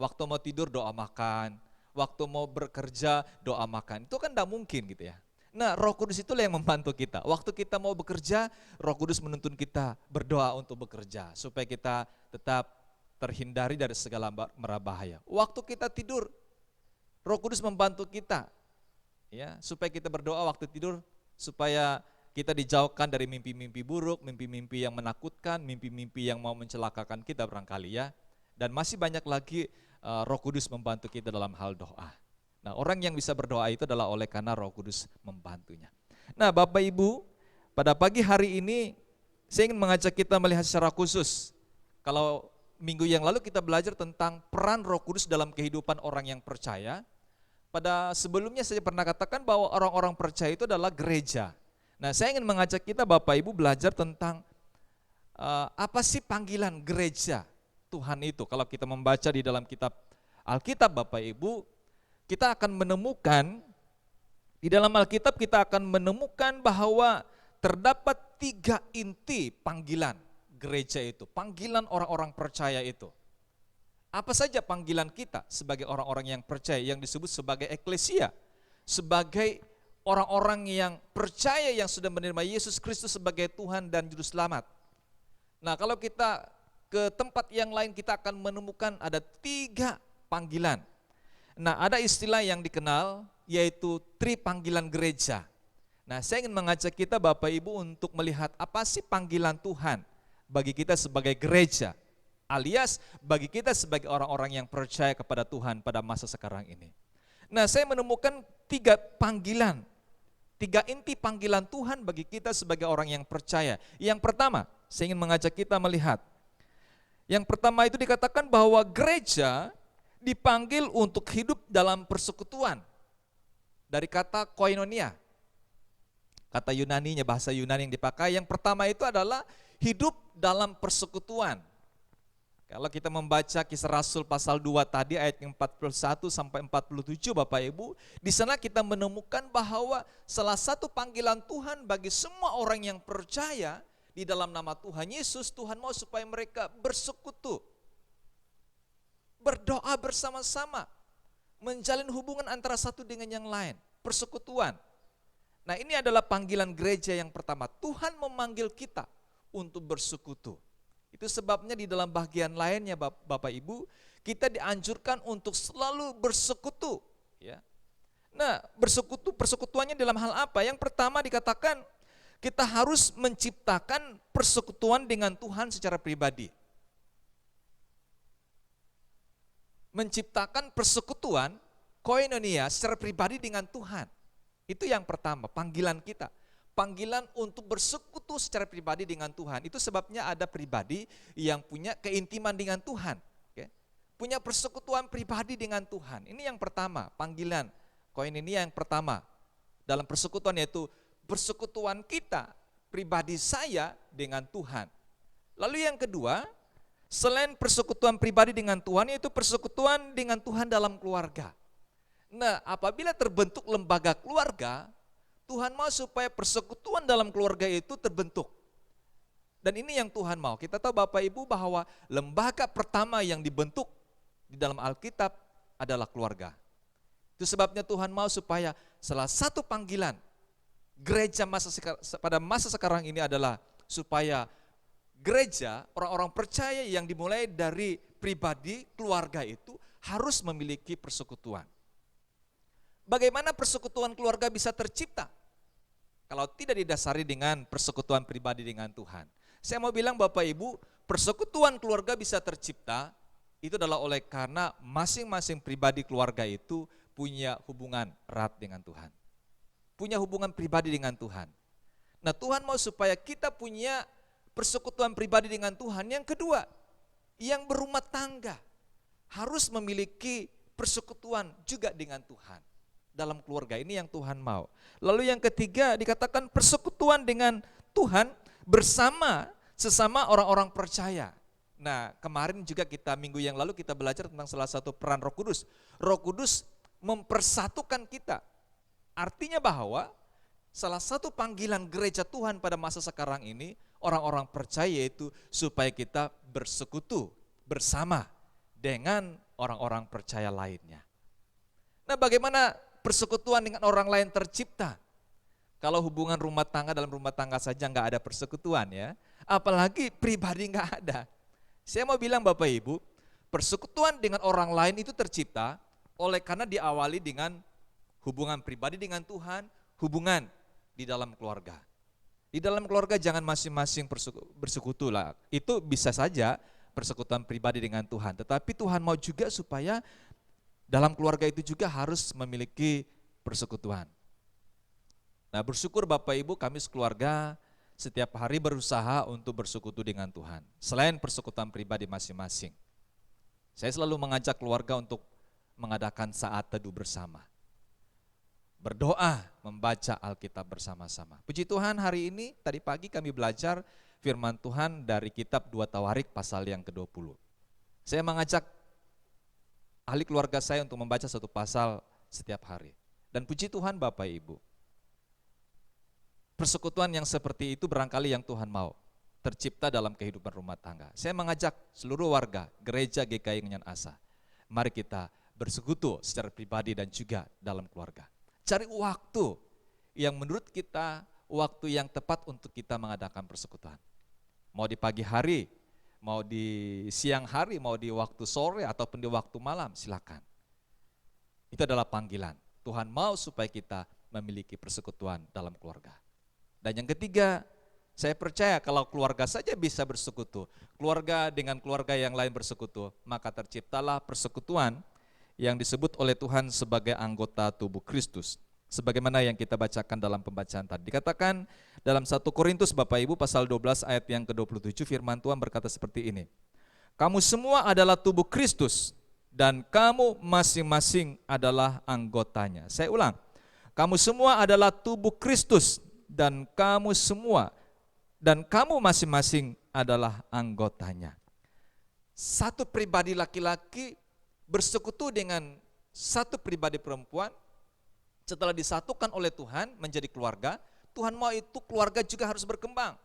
S4: Waktu mau tidur doa makan, waktu mau bekerja doa makan, itu kan tidak mungkin gitu ya. Nah, Roh Kudus itulah yang membantu kita. Waktu kita mau bekerja, Roh Kudus menuntun kita berdoa untuk bekerja supaya kita tetap terhindari dari segala mara bahaya. Waktu kita tidur, Roh Kudus membantu kita ya, supaya kita berdoa waktu tidur supaya kita dijauhkan dari mimpi-mimpi buruk, mimpi-mimpi yang menakutkan, mimpi-mimpi yang mau mencelakakan kita barangkali ya. Dan masih banyak lagi Roh Kudus membantu kita dalam hal doa. Nah, orang yang bisa berdoa itu adalah oleh karena Roh Kudus membantunya. Nah, Bapak Ibu, pada pagi hari ini saya ingin mengajak kita melihat secara khusus. Kalau minggu yang lalu kita belajar tentang peran Roh Kudus dalam kehidupan orang yang percaya. Pada sebelumnya saya pernah katakan bahwa orang-orang percaya itu adalah gereja. Nah, saya ingin mengajak kita Bapak Ibu belajar tentang apa sih panggilan gereja Tuhan itu. Kalau kita membaca di dalam kitab Alkitab Bapak Ibu, kita akan menemukan, di dalam Alkitab kita akan menemukan bahwa terdapat 3 inti panggilan gereja itu, panggilan orang-orang percaya itu. Apa saja panggilan kita sebagai orang-orang yang percaya yang disebut sebagai eklesia, sebagai orang-orang yang percaya yang sudah menerima Yesus Kristus sebagai Tuhan dan Juru Selamat. Nah, kalau kita ke tempat yang lain kita akan menemukan ada 3 panggilan. Nah, ada istilah yang dikenal yaitu tripanggilan gereja. Nah, saya ingin mengajak kita Bapak Ibu untuk melihat apa sih panggilan Tuhan bagi kita sebagai gereja, alias bagi kita sebagai orang-orang yang percaya kepada Tuhan pada masa sekarang ini. Nah, saya menemukan 3 panggilan Tiga inti panggilan Tuhan bagi kita sebagai orang yang percaya. Yang pertama, saya ingin mengajak kita melihat. Yang pertama itu dikatakan bahwa gereja dipanggil untuk hidup dalam persekutuan. Dari kata koinonia. Kata Yunaninya, bahasa Yunani yang dipakai. Yang pertama itu adalah hidup dalam persekutuan. Kalau kita membaca Kisah Rasul pasal 2 tadi ayat 41 sampai 47 Bapak Ibu, di sana kita menemukan bahwa salah satu panggilan Tuhan bagi semua orang yang percaya di dalam nama Tuhan Yesus, Tuhan mau supaya mereka bersekutu, berdoa bersama-sama, menjalin hubungan antara satu dengan yang lain, persekutuan. Nah, ini adalah panggilan gereja yang pertama. Tuhan memanggil kita untuk bersekutu. Itu sebabnya di dalam bagian lainnya Bapak Ibu, kita dianjurkan untuk selalu bersekutu. Ya. Nah, persekutuannya dalam hal apa? Yang pertama dikatakan kita harus menciptakan persekutuan dengan Tuhan secara pribadi. Menciptakan persekutuan, koinonia secara pribadi dengan Tuhan. Itu yang pertama, panggilan kita. Panggilan untuk bersekutu secara pribadi dengan Tuhan. Itu sebabnya ada pribadi yang punya keintiman dengan Tuhan. Okay? Punya persekutuan pribadi dengan Tuhan. Ini yang pertama, panggilan koinonia yang pertama. Dalam persekutuan yaitu persekutuan kita, pribadi saya dengan Tuhan. Lalu yang kedua, selain persekutuan pribadi dengan Tuhan, yaitu persekutuan dengan Tuhan dalam keluarga. Nah, apabila terbentuk lembaga keluarga, Tuhan mau supaya persekutuan dalam keluarga itu terbentuk. Dan ini yang Tuhan mau. Kita tahu Bapak Ibu bahwa lembaga pertama yang dibentuk di dalam Alkitab adalah keluarga. Itu sebabnya Tuhan mau supaya salah satu panggilan gereja pada masa sekarang ini adalah supaya gereja, orang-orang percaya yang dimulai dari pribadi, keluarga itu harus memiliki persekutuan. Bagaimana persekutuan keluarga bisa tercipta? Kalau tidak didasari dengan persekutuan pribadi dengan Tuhan. Saya mau bilang Bapak Ibu, persekutuan keluarga bisa tercipta, itu adalah oleh karena masing-masing pribadi keluarga itu punya hubungan erat dengan Tuhan. Punya hubungan pribadi dengan Tuhan. Nah, Tuhan mau supaya kita punya persekutuan pribadi dengan Tuhan. Yang kedua, yang berumah tangga harus memiliki persekutuan juga dengan Tuhan. Dalam keluarga ini yang Tuhan mau. Lalu yang ketiga dikatakan persekutuan dengan Tuhan bersama sesama orang-orang percaya. Nah, kemarin juga minggu yang lalu kita belajar tentang salah satu peran Roh Kudus. Roh Kudus mempersatukan kita. Artinya bahwa salah satu panggilan gereja Tuhan pada masa sekarang ini, orang-orang percaya itu supaya kita bersekutu bersama dengan orang-orang percaya lainnya. Nah, bagaimana persekutuan dengan orang lain tercipta? Kalau hubungan rumah tangga, dalam rumah tangga saja nggak ada persekutuan ya, apalagi pribadi nggak ada. Saya mau bilang Bapak Ibu, persekutuan dengan orang lain itu tercipta oleh karena diawali dengan hubungan pribadi dengan Tuhan, hubungan di dalam keluarga. Di dalam keluarga jangan masing-masing bersekutu lah, itu bisa saja persekutuan pribadi dengan Tuhan, tetapi Tuhan mau juga supaya dalam keluarga itu juga harus memiliki persekutuan. Nah, bersyukur Bapak Ibu, kami sekeluarga setiap hari berusaha untuk bersekutu dengan Tuhan. Selain persekutuan pribadi masing-masing. Saya selalu mengajak keluarga untuk mengadakan saat teduh bersama. Berdoa, membaca Alkitab bersama-sama. Puji Tuhan, hari ini tadi pagi kami belajar firman Tuhan dari kitab 2 Tawarik pasal yang ke-20. Saya mengajak ahli keluarga saya untuk membaca satu pasal setiap hari. Dan puji Tuhan Bapak Ibu, persekutuan yang seperti itu barangkali yang Tuhan mau tercipta dalam kehidupan rumah tangga. Saya mengajak seluruh warga gereja GKI Ngenyan Asa, mari kita bersekutu secara pribadi dan juga dalam keluarga. Cari waktu yang menurut kita waktu yang tepat untuk kita mengadakan persekutuan. Mau di pagi hari, mau di siang hari, mau di waktu sore ataupun di waktu malam, silakan. Itu adalah panggilan. Tuhan mau supaya kita memiliki persekutuan dalam keluarga. Dan yang ketiga, saya percaya kalau keluarga saja bisa bersekutu, keluarga dengan keluarga yang lain bersekutu, maka terciptalah persekutuan yang disebut oleh Tuhan sebagai anggota tubuh Kristus. Sebagaimana yang kita bacakan dalam pembacaan tadi. Dikatakan dalam 1 Korintus Bapak Ibu pasal 12 ayat yang ke-27 firman Tuhan berkata seperti ini. Kamu semua adalah tubuh Kristus dan kamu masing-masing adalah anggotanya. Saya ulang. Kamu semua adalah tubuh Kristus dan kamu masing-masing adalah anggotanya. Satu pribadi laki-laki bersekutu dengan satu pribadi perempuan, setelah disatukan oleh Tuhan menjadi keluarga, Tuhan mau itu keluarga juga harus berkembang.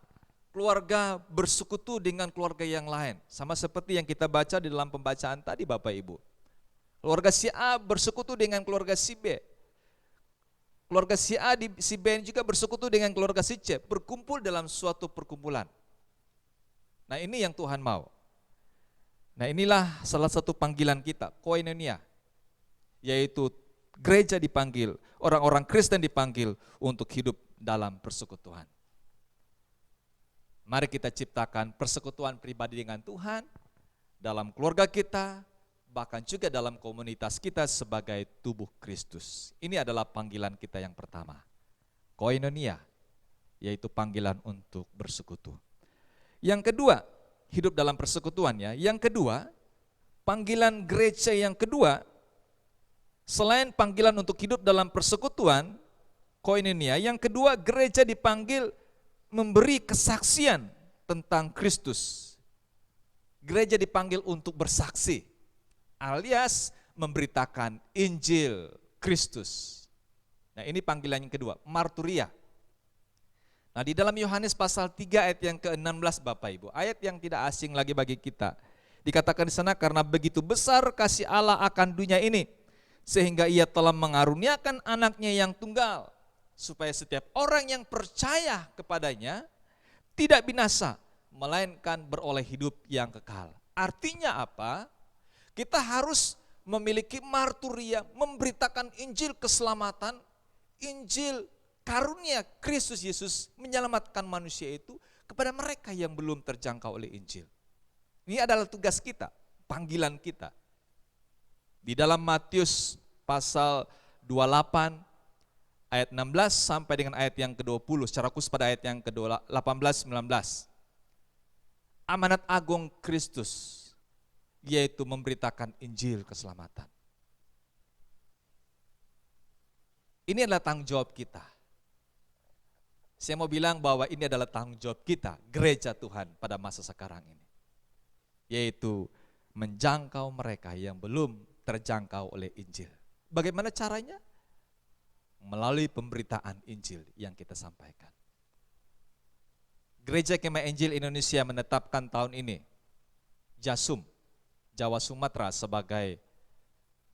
S4: Keluarga bersekutu dengan keluarga yang lain. Sama seperti yang kita baca di dalam pembacaan tadi Bapak Ibu. Keluarga si A bersekutu dengan keluarga si B. Keluarga si A si B juga bersekutu dengan keluarga si C. Berkumpul dalam suatu perkumpulan. Nah ini yang Tuhan mau. Nah inilah salah satu panggilan kita, koinonia. Yaitu gereja dipanggil, orang-orang Kristen dipanggil untuk hidup dalam persekutuan. Mari kita ciptakan persekutuan pribadi dengan Tuhan, dalam keluarga kita, bahkan juga dalam komunitas kita sebagai tubuh Kristus. Ini adalah panggilan kita yang pertama. Koinonia, yaitu panggilan untuk bersekutu. Yang kedua, hidup dalam persekutuannya. Yang kedua, panggilan gereja yang kedua, selain panggilan untuk hidup dalam persekutuan, koinonia, yang kedua gereja dipanggil memberi kesaksian tentang Kristus. Gereja dipanggil untuk bersaksi, alias memberitakan Injil Kristus. Nah ini panggilan yang kedua, marturia. Nah di dalam Yohanes pasal 3 ayat yang ke-16 Bapak Ibu, ayat yang tidak asing lagi bagi kita. Dikatakan di sana, karena begitu besar kasih Allah akan dunia ini, sehingga ia telah mengaruniakan anaknya yang tunggal, supaya setiap orang yang percaya kepadanya tidak binasa, melainkan beroleh hidup yang kekal. Artinya apa? Kita harus memiliki marturia, memberitakan Injil keselamatan, Injil karunia Kristus Yesus menyelamatkan manusia itu kepada mereka yang belum terjangkau oleh Injil. Ini adalah tugas kita, panggilan kita. Di dalam Matius pasal 28 ayat 16 sampai dengan ayat yang ke-20, secara khusus pada ayat yang ke-18-19. Amanat agung Kristus, yaitu memberitakan Injil keselamatan. Ini adalah tanggung jawab kita. Saya mau bilang bahwa ini adalah tanggung jawab kita, gereja Tuhan pada masa sekarang ini. Yaitu menjangkau mereka yang belum terjangkau oleh Injil. Bagaimana caranya? Melalui pemberitaan Injil yang kita sampaikan. Gereja Kemah Injil Indonesia menetapkan tahun ini Jasum, Jawa Sumatera sebagai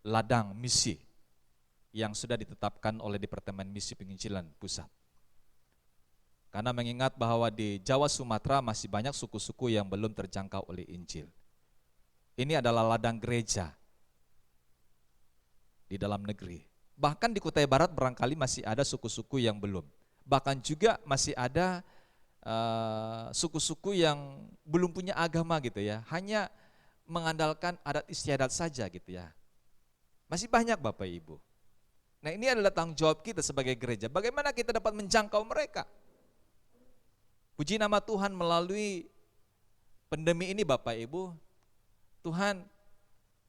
S4: ladang misi yang sudah ditetapkan oleh Departemen Misi Penginjilan Pusat. Karena mengingat bahwa di Jawa Sumatera masih banyak suku-suku yang belum terjangkau oleh Injil. Ini adalah ladang gereja di dalam negeri. Bahkan di Kutai Barat barangkali masih ada suku-suku yang belum. Bahkan juga masih ada suku-suku yang belum punya agama gitu ya. Hanya mengandalkan adat istiadat saja gitu ya. Masih banyak Bapak Ibu. Nah ini adalah tanggung jawab kita sebagai gereja. Bagaimana kita dapat menjangkau mereka? Puji nama Tuhan, melalui pandemi ini Bapak Ibu, Tuhan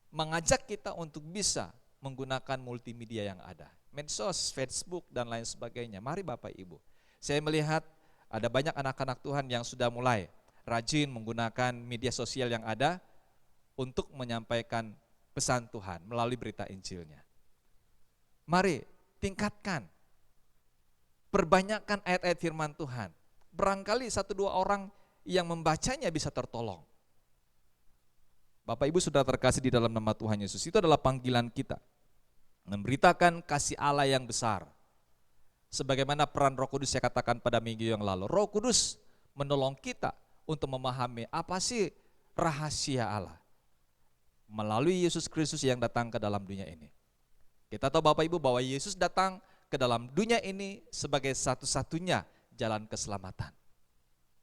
S4: mengajak kita untuk bisa menggunakan multimedia yang ada. Medsos, Facebook, dan lain sebagainya. Mari Bapak Ibu. Saya melihat ada banyak anak-anak Tuhan yang sudah mulai rajin menggunakan media sosial yang ada untuk menyampaikan pesan Tuhan melalui berita Injilnya. Mari tingkatkan, perbanyakkan ayat-ayat firman Tuhan. Barangkali 1-2 orang yang membacanya bisa tertolong. Bapak Ibu sudah terkasih di dalam nama Tuhan Yesus, itu adalah panggilan kita. Memberitakan kasih Allah yang besar. Sebagaimana peran Roh Kudus saya katakan pada minggu yang lalu. Roh Kudus menolong kita untuk memahami apa sih rahasia Allah. Melalui Yesus Kristus yang datang ke dalam dunia ini. Kita tahu Bapak Ibu bahwa Yesus datang ke dalam dunia ini sebagai satu-satunya jalan keselamatan.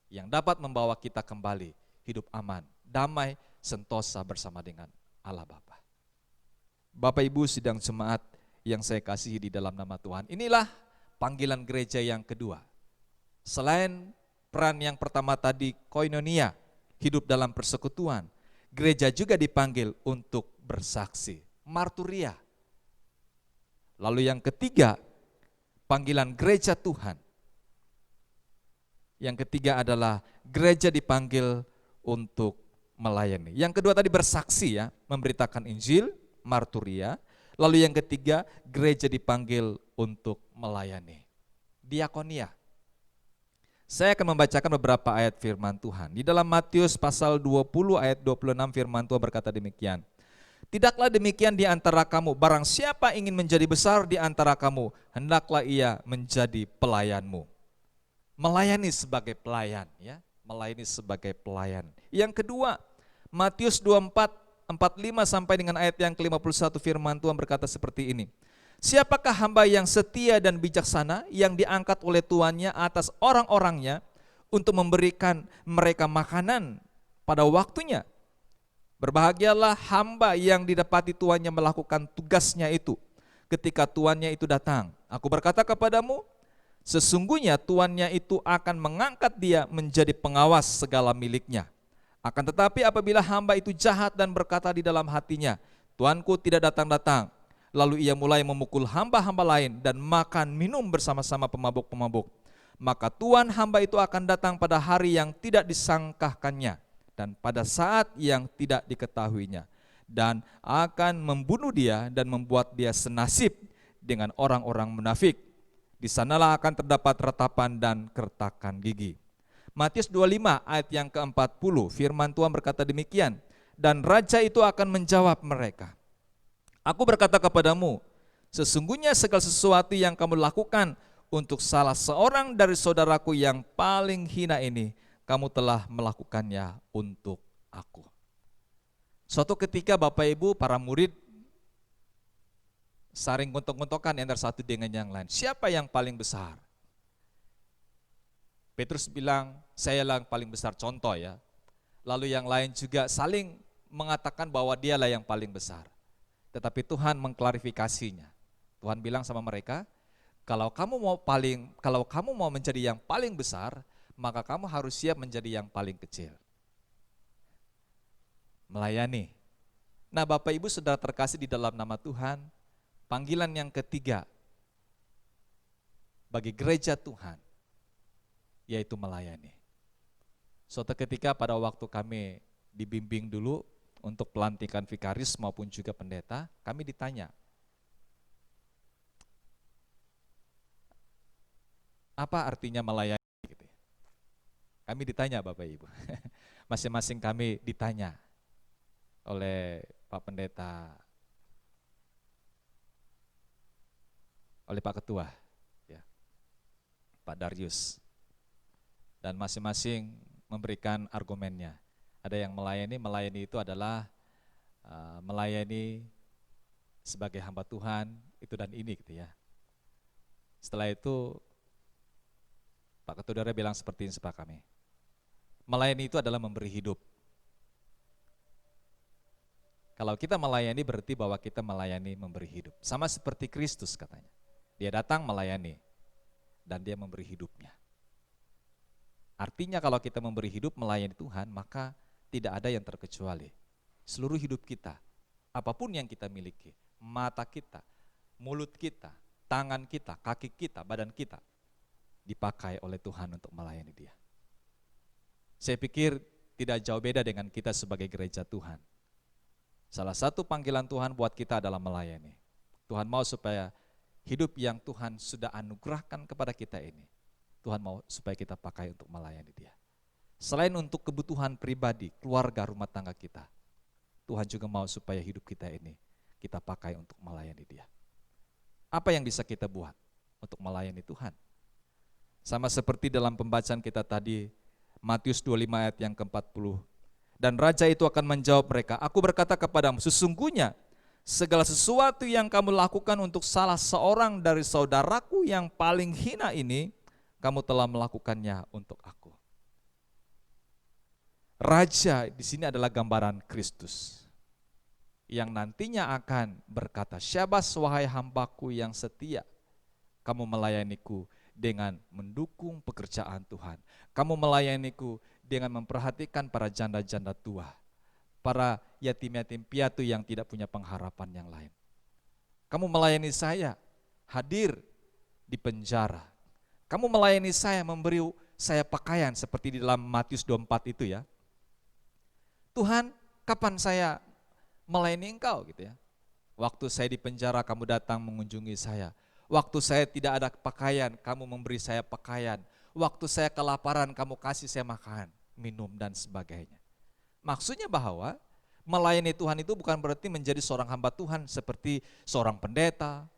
S4: Yang dapat membawa kita kembali hidup aman, damai, sentosa bersama dengan Allah Bapa. Bapak Ibu sidang jemaat yang saya kasihi di dalam nama Tuhan, inilah panggilan gereja yang kedua. Selain peran yang pertama tadi koinonia, hidup dalam persekutuan, gereja juga dipanggil untuk bersaksi, marturia. Lalu yang ketiga, panggilan gereja Tuhan. Yang ketiga adalah gereja dipanggil untuk melayani. Yang kedua tadi bersaksi ya, memberitakan Injil, marturia. Lalu yang ketiga, gereja dipanggil untuk melayani. Diakonia. Saya akan membacakan beberapa ayat firman Tuhan. Di dalam Matius pasal 20 ayat 26 firman Tuhan berkata demikian. Tidaklah demikian di antara kamu, barang siapa ingin menjadi besar di antara kamu, hendaklah ia menjadi pelayanmu. Melayani sebagai pelayan, ya, melayani sebagai pelayan. Yang kedua, Matius 24, 45 sampai dengan ayat yang ke-51 firman Tuhan berkata seperti ini. Siapakah hamba yang setia dan bijaksana yang diangkat oleh tuannya atas orang-orangnya untuk memberikan mereka makanan pada waktunya? Berbahagialah hamba yang didapati tuannya melakukan tugasnya itu ketika tuannya itu datang. Aku berkata kepadamu, sesungguhnya tuannya itu akan mengangkat dia menjadi pengawas segala miliknya. Akan tetapi apabila hamba itu jahat dan berkata di dalam hatinya, Tuanku tidak datang-datang, lalu ia mulai memukul hamba-hamba lain dan makan minum bersama-sama pemabuk-pemabuk, maka tuan hamba itu akan datang pada hari yang tidak disangkakannya dan pada saat yang tidak diketahuinya, dan akan membunuh dia dan membuat dia senasib dengan orang-orang munafik. Di sanalah akan terdapat ratapan dan kertakan gigi. Matius 25 ayat yang ke-40 firman Tuhan berkata demikian, dan raja itu akan menjawab mereka, Aku berkata kepadamu, sesungguhnya segala sesuatu yang kamu lakukan untuk salah seorang dari saudaraku yang paling hina ini, kamu telah melakukannya untuk aku. Suatu ketika Bapak Ibu para murid saling gontok-gontokan antara satu dengan yang lain. Siapa yang paling besar? Petrus bilang, saya yang paling besar, contoh ya. Lalu yang lain juga saling mengatakan bahwa dialah yang paling besar. Tetapi Tuhan mengklarifikasinya. Tuhan bilang sama mereka, kalau kamu mau menjadi yang paling besar, maka kamu harus siap menjadi yang paling kecil. Melayani. Nah, Bapak Ibu Saudara terkasih di dalam nama Tuhan, panggilan yang ketiga bagi gereja Tuhan yaitu melayani. Suatu ketika pada waktu kami dibimbing dulu untuk pelantikan vikaris maupun juga pendeta, kami ditanya, apa artinya melayani? Kami ditanya Bapak Ibu, masing-masing kami ditanya oleh Pak Pendeta, oleh Pak Ketua, ya, Pak Darius, dan masing-masing memberikan argumennya. Ada yang melayani itu adalah melayani sebagai hamba Tuhan, itu dan ini gitu ya. Setelah itu Pak Ketua bilang seperti ini kepada kami. Melayani itu adalah memberi hidup. Kalau kita melayani berarti bahwa kita melayani memberi hidup. Sama seperti Kristus katanya. Dia datang melayani dan dia memberi hidupnya. Artinya kalau kita memberi hidup melayani Tuhan, maka tidak ada yang terkecuali. Seluruh hidup kita, apapun yang kita miliki, mata kita, mulut kita, tangan kita, kaki kita, badan kita, dipakai oleh Tuhan untuk melayani Dia. Saya pikir tidak jauh beda dengan kita sebagai gereja Tuhan. Salah satu panggilan Tuhan buat kita adalah melayani. Tuhan mau supaya hidup yang Tuhan sudah anugerahkan kepada kita ini, Tuhan mau supaya kita pakai untuk melayani Dia. Selain untuk kebutuhan pribadi, keluarga, rumah tangga kita, Tuhan juga mau supaya hidup kita ini kita pakai untuk melayani Dia. Apa yang bisa kita buat untuk melayani Tuhan? Sama seperti dalam pembacaan kita tadi, Matius 25 ayat yang ke-40. Dan raja itu akan menjawab mereka, Aku berkata kepadamu, sesungguhnya segala sesuatu yang kamu lakukan untuk salah seorang dari saudaraku yang paling hina ini, kamu telah melakukannya untuk aku. Raja di sini adalah gambaran Kristus. yang nantinya akan berkata, "Syabas wahai hambaku yang setia, kamu melayaniku dengan mendukung pekerjaan Tuhan. Kamu melayaniku dengan memperhatikan para janda-janda tua, para yatim-yatim piatu yang tidak punya pengharapan yang lain. Kamu melayani saya hadir di penjara. Kamu melayani saya memberi saya pakaian seperti di dalam Matius 24 itu ya. Tuhan, kapan saya melayani Engkau gitu ya. Waktu saya di penjara kamu datang mengunjungi saya. Waktu saya tidak ada pakaian, kamu memberi saya pakaian. Waktu saya kelaparan, kamu kasih saya makan, minum dan sebagainya." Maksudnya bahwa melayani Tuhan itu bukan berarti menjadi seorang hamba Tuhan seperti seorang pendeta,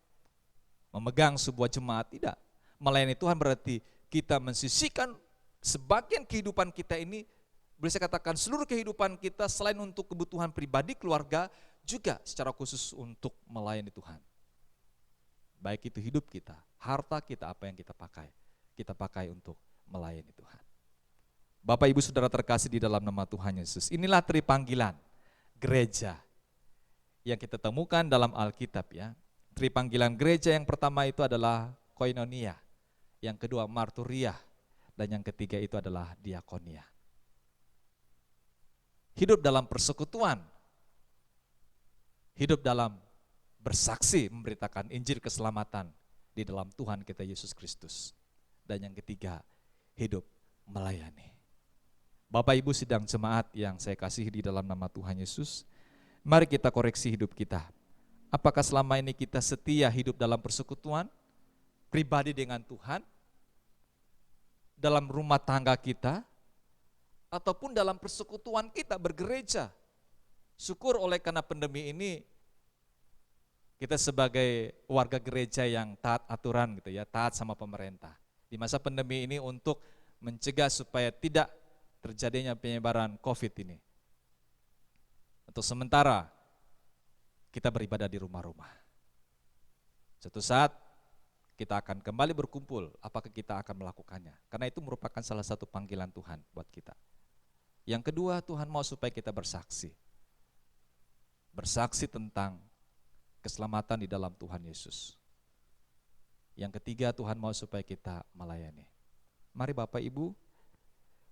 S4: memegang sebuah jemaat, tidak. Melayani Tuhan berarti kita mensisihkan sebagian kehidupan kita ini, boleh saya katakan seluruh kehidupan kita selain untuk kebutuhan pribadi, keluarga, juga secara khusus untuk melayani Tuhan. Baik itu hidup kita, harta kita, apa yang kita pakai untuk melayani Tuhan. Bapak Ibu Saudara terkasih di dalam nama Tuhan Yesus, inilah tripanggilan gereja yang kita temukan dalam Alkitab ya. Tripanggilan gereja yang pertama itu adalah koinonia, yang kedua marturia, dan yang ketiga itu adalah diakonia. Hidup dalam persekutuan, hidup dalam bersaksi memberitakan Injil keselamatan di dalam Tuhan kita Yesus Kristus. Dan yang ketiga, hidup melayani. Bapak Ibu sidang jemaat yang saya kasihi di dalam nama Tuhan Yesus, mari kita koreksi hidup kita. Apakah selama ini kita setia hidup dalam persekutuan, pribadi dengan Tuhan, dalam rumah tangga kita, ataupun dalam persekutuan kita bergereja? Syukur oleh karena pandemi ini, kita sebagai warga gereja yang taat aturan gitu ya, taat sama pemerintah. Di masa pandemi ini untuk mencegah supaya tidak terjadinya penyebaran COVID ini. Untuk sementara kita beribadah di rumah-rumah. Suatu saat kita akan kembali berkumpul, apakah kita akan melakukannya? Karena itu merupakan salah satu panggilan Tuhan buat kita. Yang kedua, Tuhan mau supaya kita bersaksi. Bersaksi tentang keselamatan di dalam Tuhan Yesus. Yang ketiga, Tuhan mau supaya kita melayani. Mari Bapak Ibu,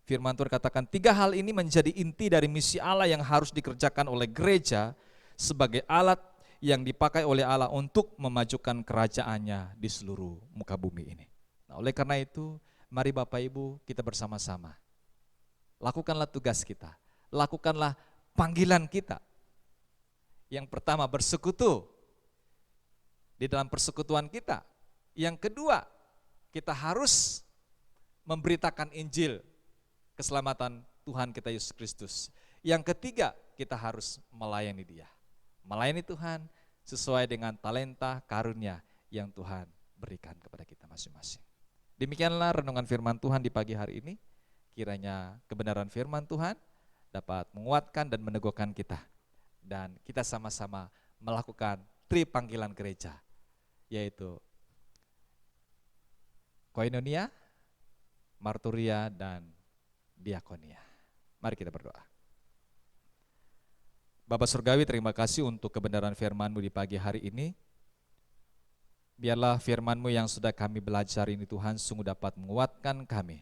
S4: firman Tuhan katakan 3 hal ini menjadi inti dari misi Allah yang harus dikerjakan oleh gereja sebagai alat yang dipakai oleh Allah untuk memajukan kerajaannya di seluruh muka bumi ini. Nah, oleh karena itu, mari Bapak Ibu kita bersama-sama. Lakukanlah tugas kita, lakukanlah panggilan kita. Yang pertama, bersekutu di dalam persekutuan kita. Yang kedua, kita harus memberitakan Injil keselamatan Tuhan kita Yesus Kristus. Yang ketiga, kita harus melayani Dia. Melayani Tuhan sesuai dengan talenta karunia yang Tuhan berikan kepada kita masing-masing. Demikianlah renungan firman Tuhan di pagi hari ini. Kiranya kebenaran firman Tuhan dapat menguatkan dan meneguhkan kita. Dan kita sama-sama melakukan tripanggilan gereja, yaitu koinonia, marturia, dan diakonia. Mari kita berdoa. Bapa Surgawi, terima kasih untuk kebenaran firman-Mu di pagi hari ini. Biarlah firman-Mu yang sudah kami belajar ini Tuhan sungguh dapat menguatkan kami.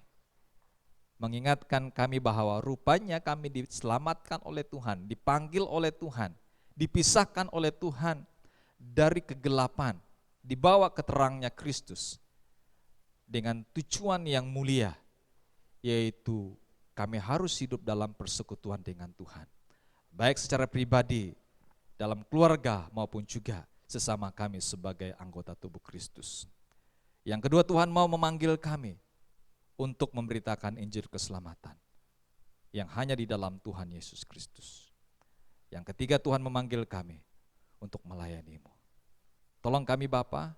S4: Mengingatkan kami bahwa rupanya kami diselamatkan oleh Tuhan, dipanggil oleh Tuhan, dipisahkan oleh Tuhan dari kegelapan, dibawa ke terangnya Kristus dengan tujuan yang mulia, yaitu kami harus hidup dalam persekutuan dengan Tuhan. Baik secara pribadi, dalam keluarga maupun juga sesama kami sebagai anggota tubuh Kristus. Yang kedua, Tuhan mau memanggil kami untuk memberitakan Injil keselamatan yang hanya di dalam Tuhan Yesus Kristus. Yang ketiga, Tuhan memanggil kami untuk melayani-Mu. Tolong kami Bapa,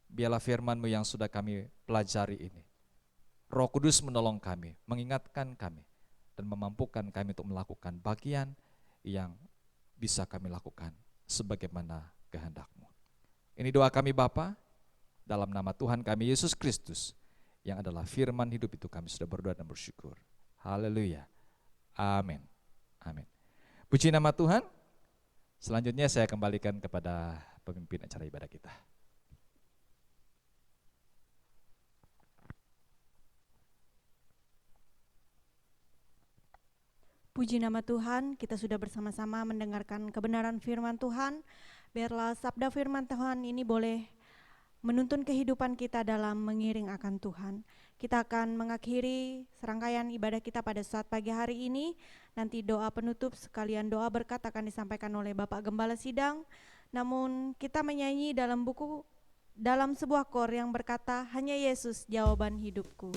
S4: biarlah firman-Mu yang sudah kami pelajari ini, Roh Kudus menolong kami, mengingatkan kami, dan memampukan kami untuk melakukan bagian yang bisa kami lakukan sebagaimana kehendak-Mu. Ini doa kami Bapa, dalam nama Tuhan kami Yesus Kristus, yang adalah firman hidup itu kami sudah berdoa dan bersyukur. Haleluya. Amin. Amin. Puji nama Tuhan. Selanjutnya saya kembalikan kepada pemimpin acara ibadah kita.
S1: Puji nama Tuhan, kita sudah bersama-sama mendengarkan kebenaran firman Tuhan. Biarlah sabda firman Tuhan ini boleh menuntun kehidupan kita dalam mengiring akan Tuhan. Kita akan mengakhiri serangkaian ibadah kita pada saat pagi hari ini. Nanti doa penutup sekalian doa berkat akan disampaikan oleh Bapak Gembala Sidang. Namun kita menyanyi dalam sebuah kor yang berkata, hanya Yesus jawaban hidupku.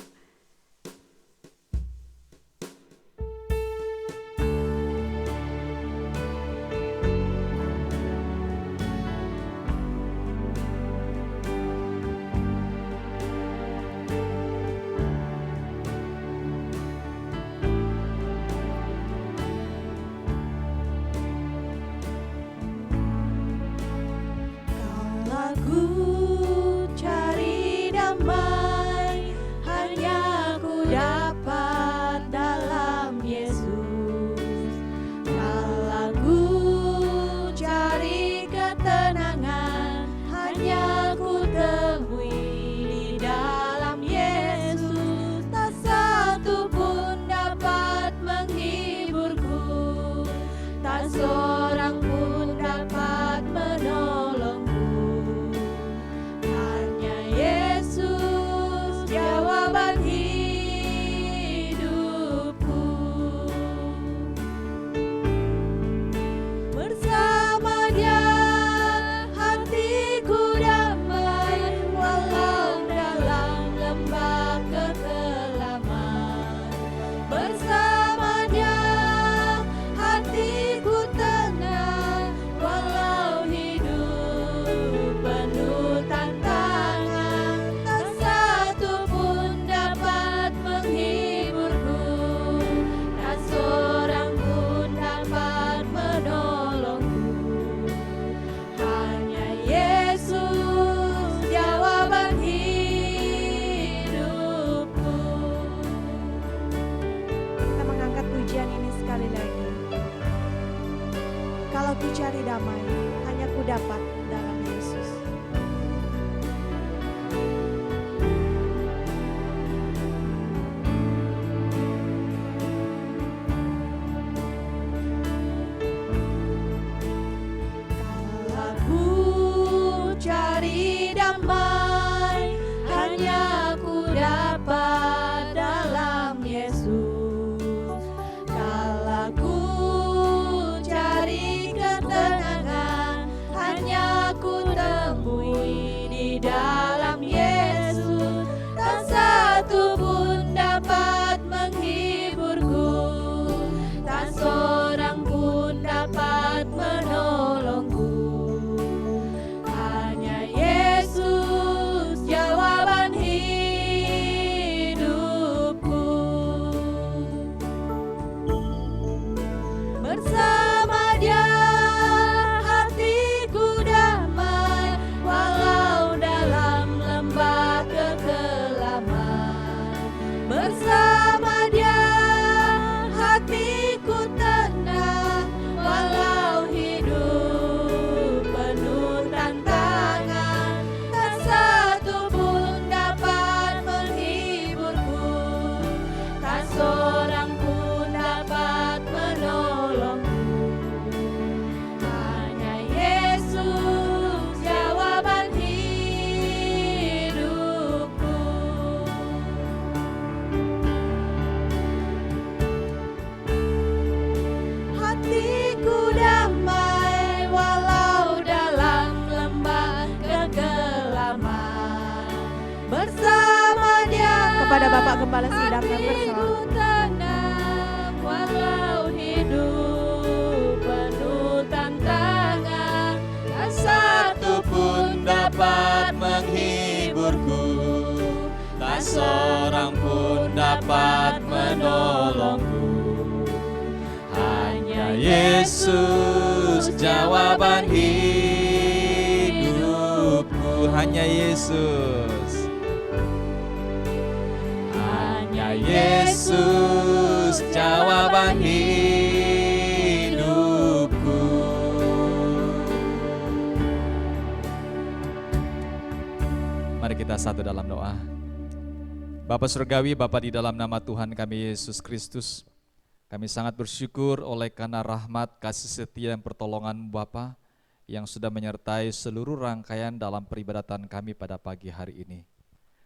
S1: Kepada Bapak Gembala Sidang yang bersalah,
S5: walau hidup penuh tantangan, tak satu pun dapat menghiburku, tak seorang pun dapat menolongku. Hanya Yesus jawaban hidupku, hanya Yesus. Yesus jawaban hidupku.
S4: bersatu dalam doa. Bapa Surgawi, Bapa di dalam nama Tuhan kami Yesus Kristus, kami sangat bersyukur oleh karena rahmat, kasih setia dan pertolongan Bapa yang sudah menyertai seluruh rangkaian dalam peribadatan kami pada pagi hari ini.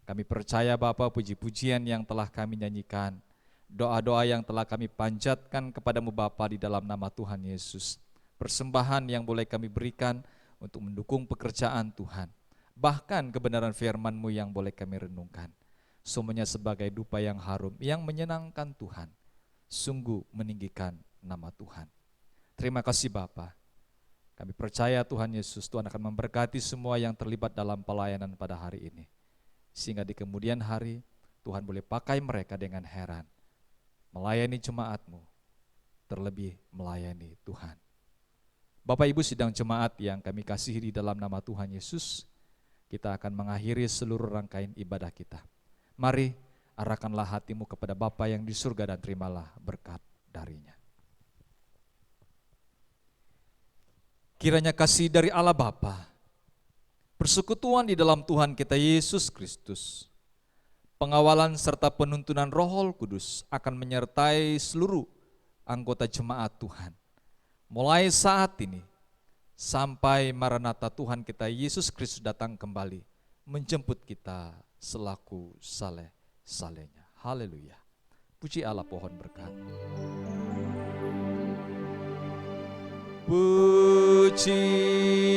S4: Kami percaya Bapa, puji-pujian yang telah kami nyanyikan, doa-doa yang telah kami panjatkan kepadamu Bapa di dalam nama Tuhan Yesus, persembahan yang boleh kami berikan untuk mendukung pekerjaan Tuhan, bahkan kebenaran firman-Mu yang boleh kami renungkan. Semuanya sebagai dupa yang harum, yang menyenangkan Tuhan, sungguh meninggikan nama Tuhan. Terima kasih Bapa. Kami percaya Tuhan Yesus, Tuhan akan memberkati semua yang terlibat dalam pelayanan pada hari ini. Sehingga di kemudian hari, Tuhan boleh pakai mereka dengan heran, melayani jemaat-Mu, terlebih melayani Tuhan. Bapak Ibu sidang jemaat yang kami kasihi di dalam nama Tuhan Yesus, kita akan mengakhiri seluruh rangkaian ibadah kita. Mari arahkanlah hatimu kepada Bapa yang di surga dan terimalah berkat darinya. Kiranya kasih dari Allah Bapa, persekutuan di dalam Tuhan kita Yesus Kristus, pengawalan serta penuntunan Roh Kudus akan menyertai seluruh anggota jemaat Tuhan. Mulai saat ini sampai Maranatha Tuhan kita Yesus Kristus datang kembali menjemput kita selaku saleh-salehnya. Haleluya. Puji Allah, pohon berkat. Puji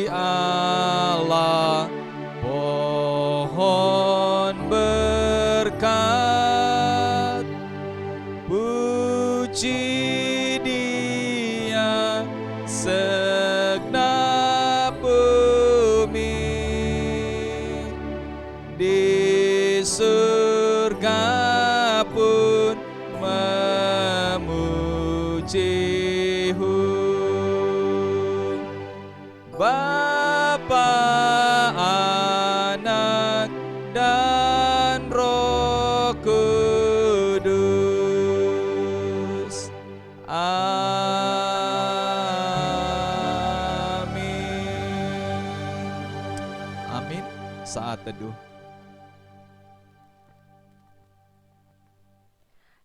S4: Allah, pohon berkat. Puji Dia segenap bumi. Di surga pun memuji-Hu. Bapa, Anak, dan Roh Kudus. Amin. Amin. Saat teduh.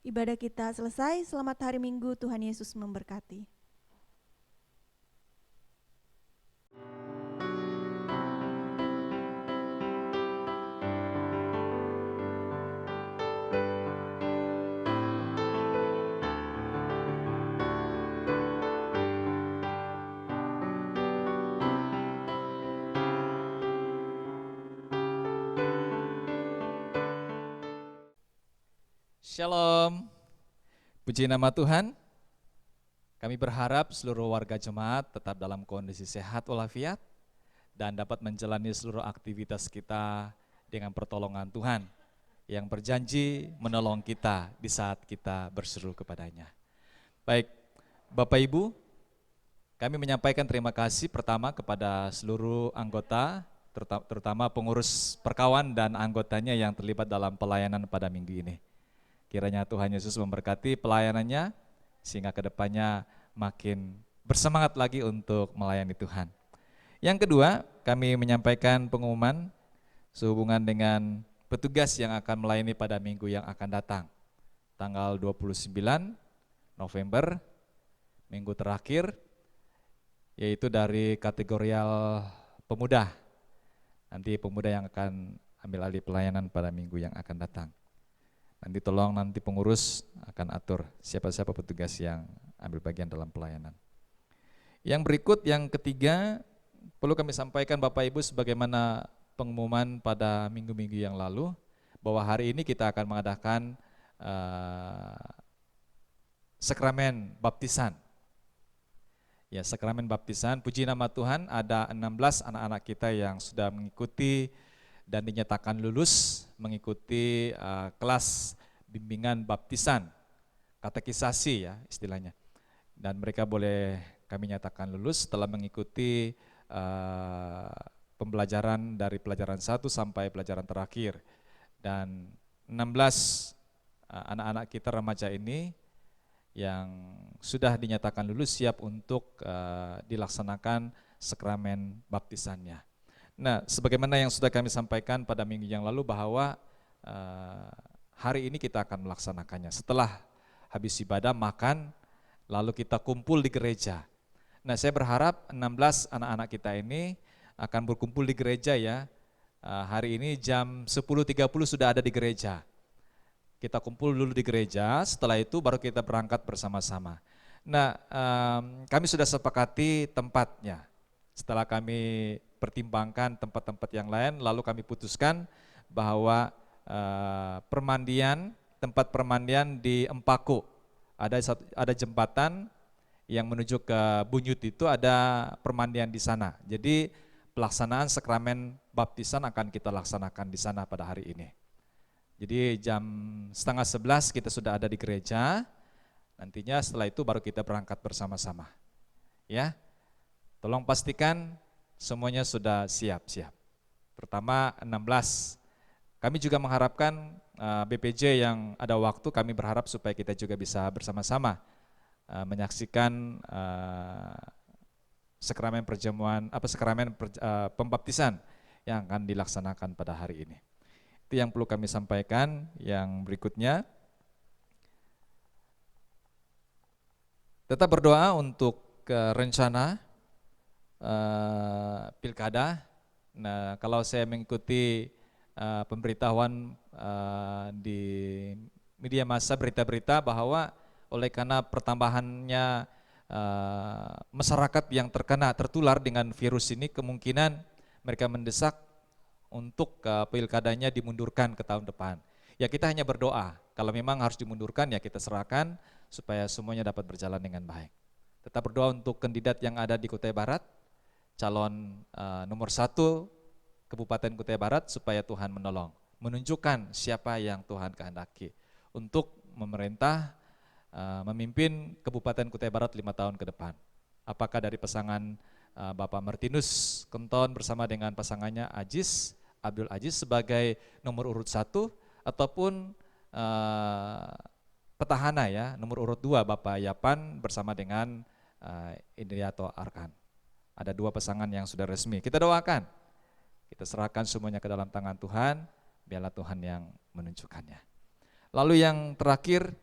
S1: Ibadah kita selesai. Selamat hari Minggu, Tuhan Yesus memberkati.
S4: Shalom, puji nama Tuhan. Kami berharap seluruh warga jemaat tetap dalam kondisi sehat walafiat dan dapat menjalani seluruh aktivitas kita dengan pertolongan Tuhan yang berjanji menolong kita di saat kita berseru kepadanya. Baik, Bapak Ibu, kami menyampaikan terima kasih pertama kepada seluruh anggota, terutama pengurus perkawan dan anggotanya yang terlibat dalam pelayanan pada minggu ini. Kiranya Tuhan Yesus memberkati pelayanannya sehingga kedepannya makin bersemangat lagi untuk melayani Tuhan. Yang kedua, kami menyampaikan pengumuman sehubungan dengan petugas yang akan melayani pada minggu yang akan datang. Tanggal 29 November, minggu terakhir, yaitu dari kategorial pemuda. Nanti pemuda yang akan ambil alih pelayanan pada minggu yang akan datang. Nanti tolong nanti pengurus akan atur siapa-siapa petugas yang ambil bagian dalam pelayanan. Yang berikut, yang ketiga, perlu kami sampaikan Bapak Ibu sebagaimana pengumuman pada minggu-minggu yang lalu, bahwa hari ini kita akan mengadakan sakramen baptisan. Ya, sakramen baptisan, puji nama Tuhan, ada 16 anak-anak kita yang sudah mengikuti dan dinyatakan lulus mengikuti kelas bimbingan baptisan, katekisasi ya istilahnya. Dan mereka boleh kami nyatakan lulus setelah mengikuti pembelajaran dari pelajaran 1 sampai pelajaran terakhir. Dan 16 anak-anak kita remaja ini yang sudah dinyatakan lulus siap untuk dilaksanakan sakramen baptisannya. Nah, sebagaimana yang sudah kami sampaikan pada minggu yang lalu bahwa hari ini kita akan melaksanakannya. Setelah habis ibadah, makan, lalu kita kumpul di gereja. Nah, saya berharap 16 anak-anak kita ini akan berkumpul di gereja ya. Hari ini jam 10.30 sudah ada di gereja. Kita kumpul dulu di gereja, setelah itu baru kita berangkat bersama-sama. Nah, kami sudah sepakati tempatnya. Setelah kami pertimbangkan tempat-tempat yang lain, lalu kami putuskan bahwa tempat permandian di Empako, ada jembatan yang menuju ke Bunyut, itu ada permandian di sana. Jadi pelaksanaan sakramen baptisan akan kita laksanakan di sana pada hari ini. Jadi jam 10:30 kita sudah ada di gereja. Nantinya setelah itu baru kita berangkat bersama-sama. Ya. Tolong pastikan semuanya sudah siap-siap. Pertama 16. Kami juga mengharapkan BPJ yang ada waktu, kami berharap supaya kita juga bisa bersama-sama menyaksikan sakramen pembaptisan yang akan dilaksanakan pada hari ini. Itu yang perlu kami sampaikan. Yang berikutnya, tetap berdoa untuk rencana pilkada. Nah, kalau saya mengikuti pemberitahuan di media massa, berita-berita bahwa oleh karena pertambahannya masyarakat yang tertular dengan virus ini, kemungkinan mereka mendesak untuk pilkadanya dimundurkan ke tahun depan. Ya, kita hanya berdoa, kalau memang harus dimundurkan ya kita serahkan supaya semuanya dapat berjalan dengan baik. Tetap berdoa untuk kandidat yang ada di Kutai Barat, calon nomor 1 Kabupaten Kutai Barat, supaya Tuhan menolong, menunjukkan siapa yang Tuhan kehendaki untuk memerintah, memimpin Kabupaten Kutai Barat 5 tahun ke depan. Apakah dari pasangan Bapak Martinus Kenton bersama dengan pasangannya Abdul Aziz sebagai nomor urut 1, ataupun petahana ya, nomor urut 2 Bapak Yapan bersama dengan Indriyato Arkan. Ada 2 pasangan yang sudah resmi. Kita doakan, kita serahkan semuanya ke dalam tangan Tuhan, biarlah Tuhan yang menunjukkannya. Lalu yang terakhir,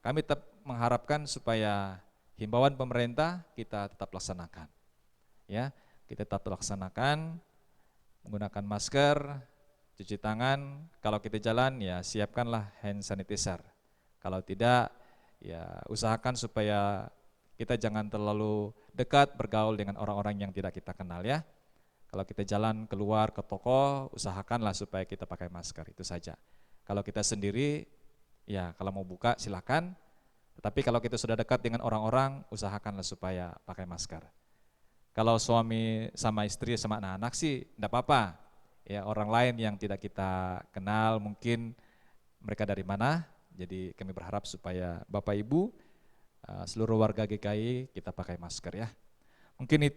S4: kami tetap mengharapkan supaya himbauan pemerintah kita tetap laksanakan. Ya, kita tetap laksanakan, menggunakan masker, cuci tangan, kalau kita jalan ya siapkanlah hand sanitizer. Kalau tidak ya usahakan supaya kita jangan terlalu dekat bergaul dengan orang-orang yang tidak kita kenal ya. Kalau kita jalan keluar ke toko, usahakanlah supaya kita pakai masker, itu saja. Kalau kita sendiri, ya kalau mau buka silakan. Tetapi kalau kita sudah dekat dengan orang-orang, usahakanlah supaya pakai masker. Kalau suami sama istri sama anak-anak sih enggak apa-apa. Ya, orang lain yang tidak kita kenal, mungkin mereka dari mana. Jadi kami berharap supaya Bapak Ibu, seluruh warga GKI kita pakai masker ya. Mungkin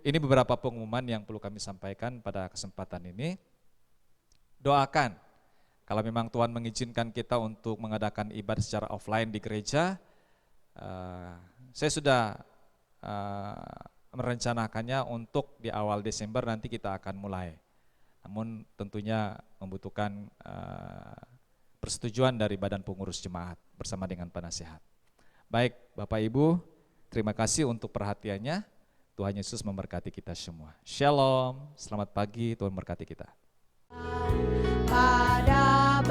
S4: ini beberapa pengumuman yang perlu kami sampaikan pada kesempatan ini. Doakan, kalau memang Tuhan mengizinkan kita untuk mengadakan ibadah secara offline di gereja, saya sudah merencanakannya untuk di awal Desember nanti kita akan mulai. Namun tentunya membutuhkan persetujuan dari Badan Pengurus Jemaat bersama dengan penasihat. Baik Bapak Ibu, terima kasih untuk perhatiannya. Tuhan Yesus memberkati kita semua. Shalom, selamat pagi, Tuhan memberkati kita.
S5: Pada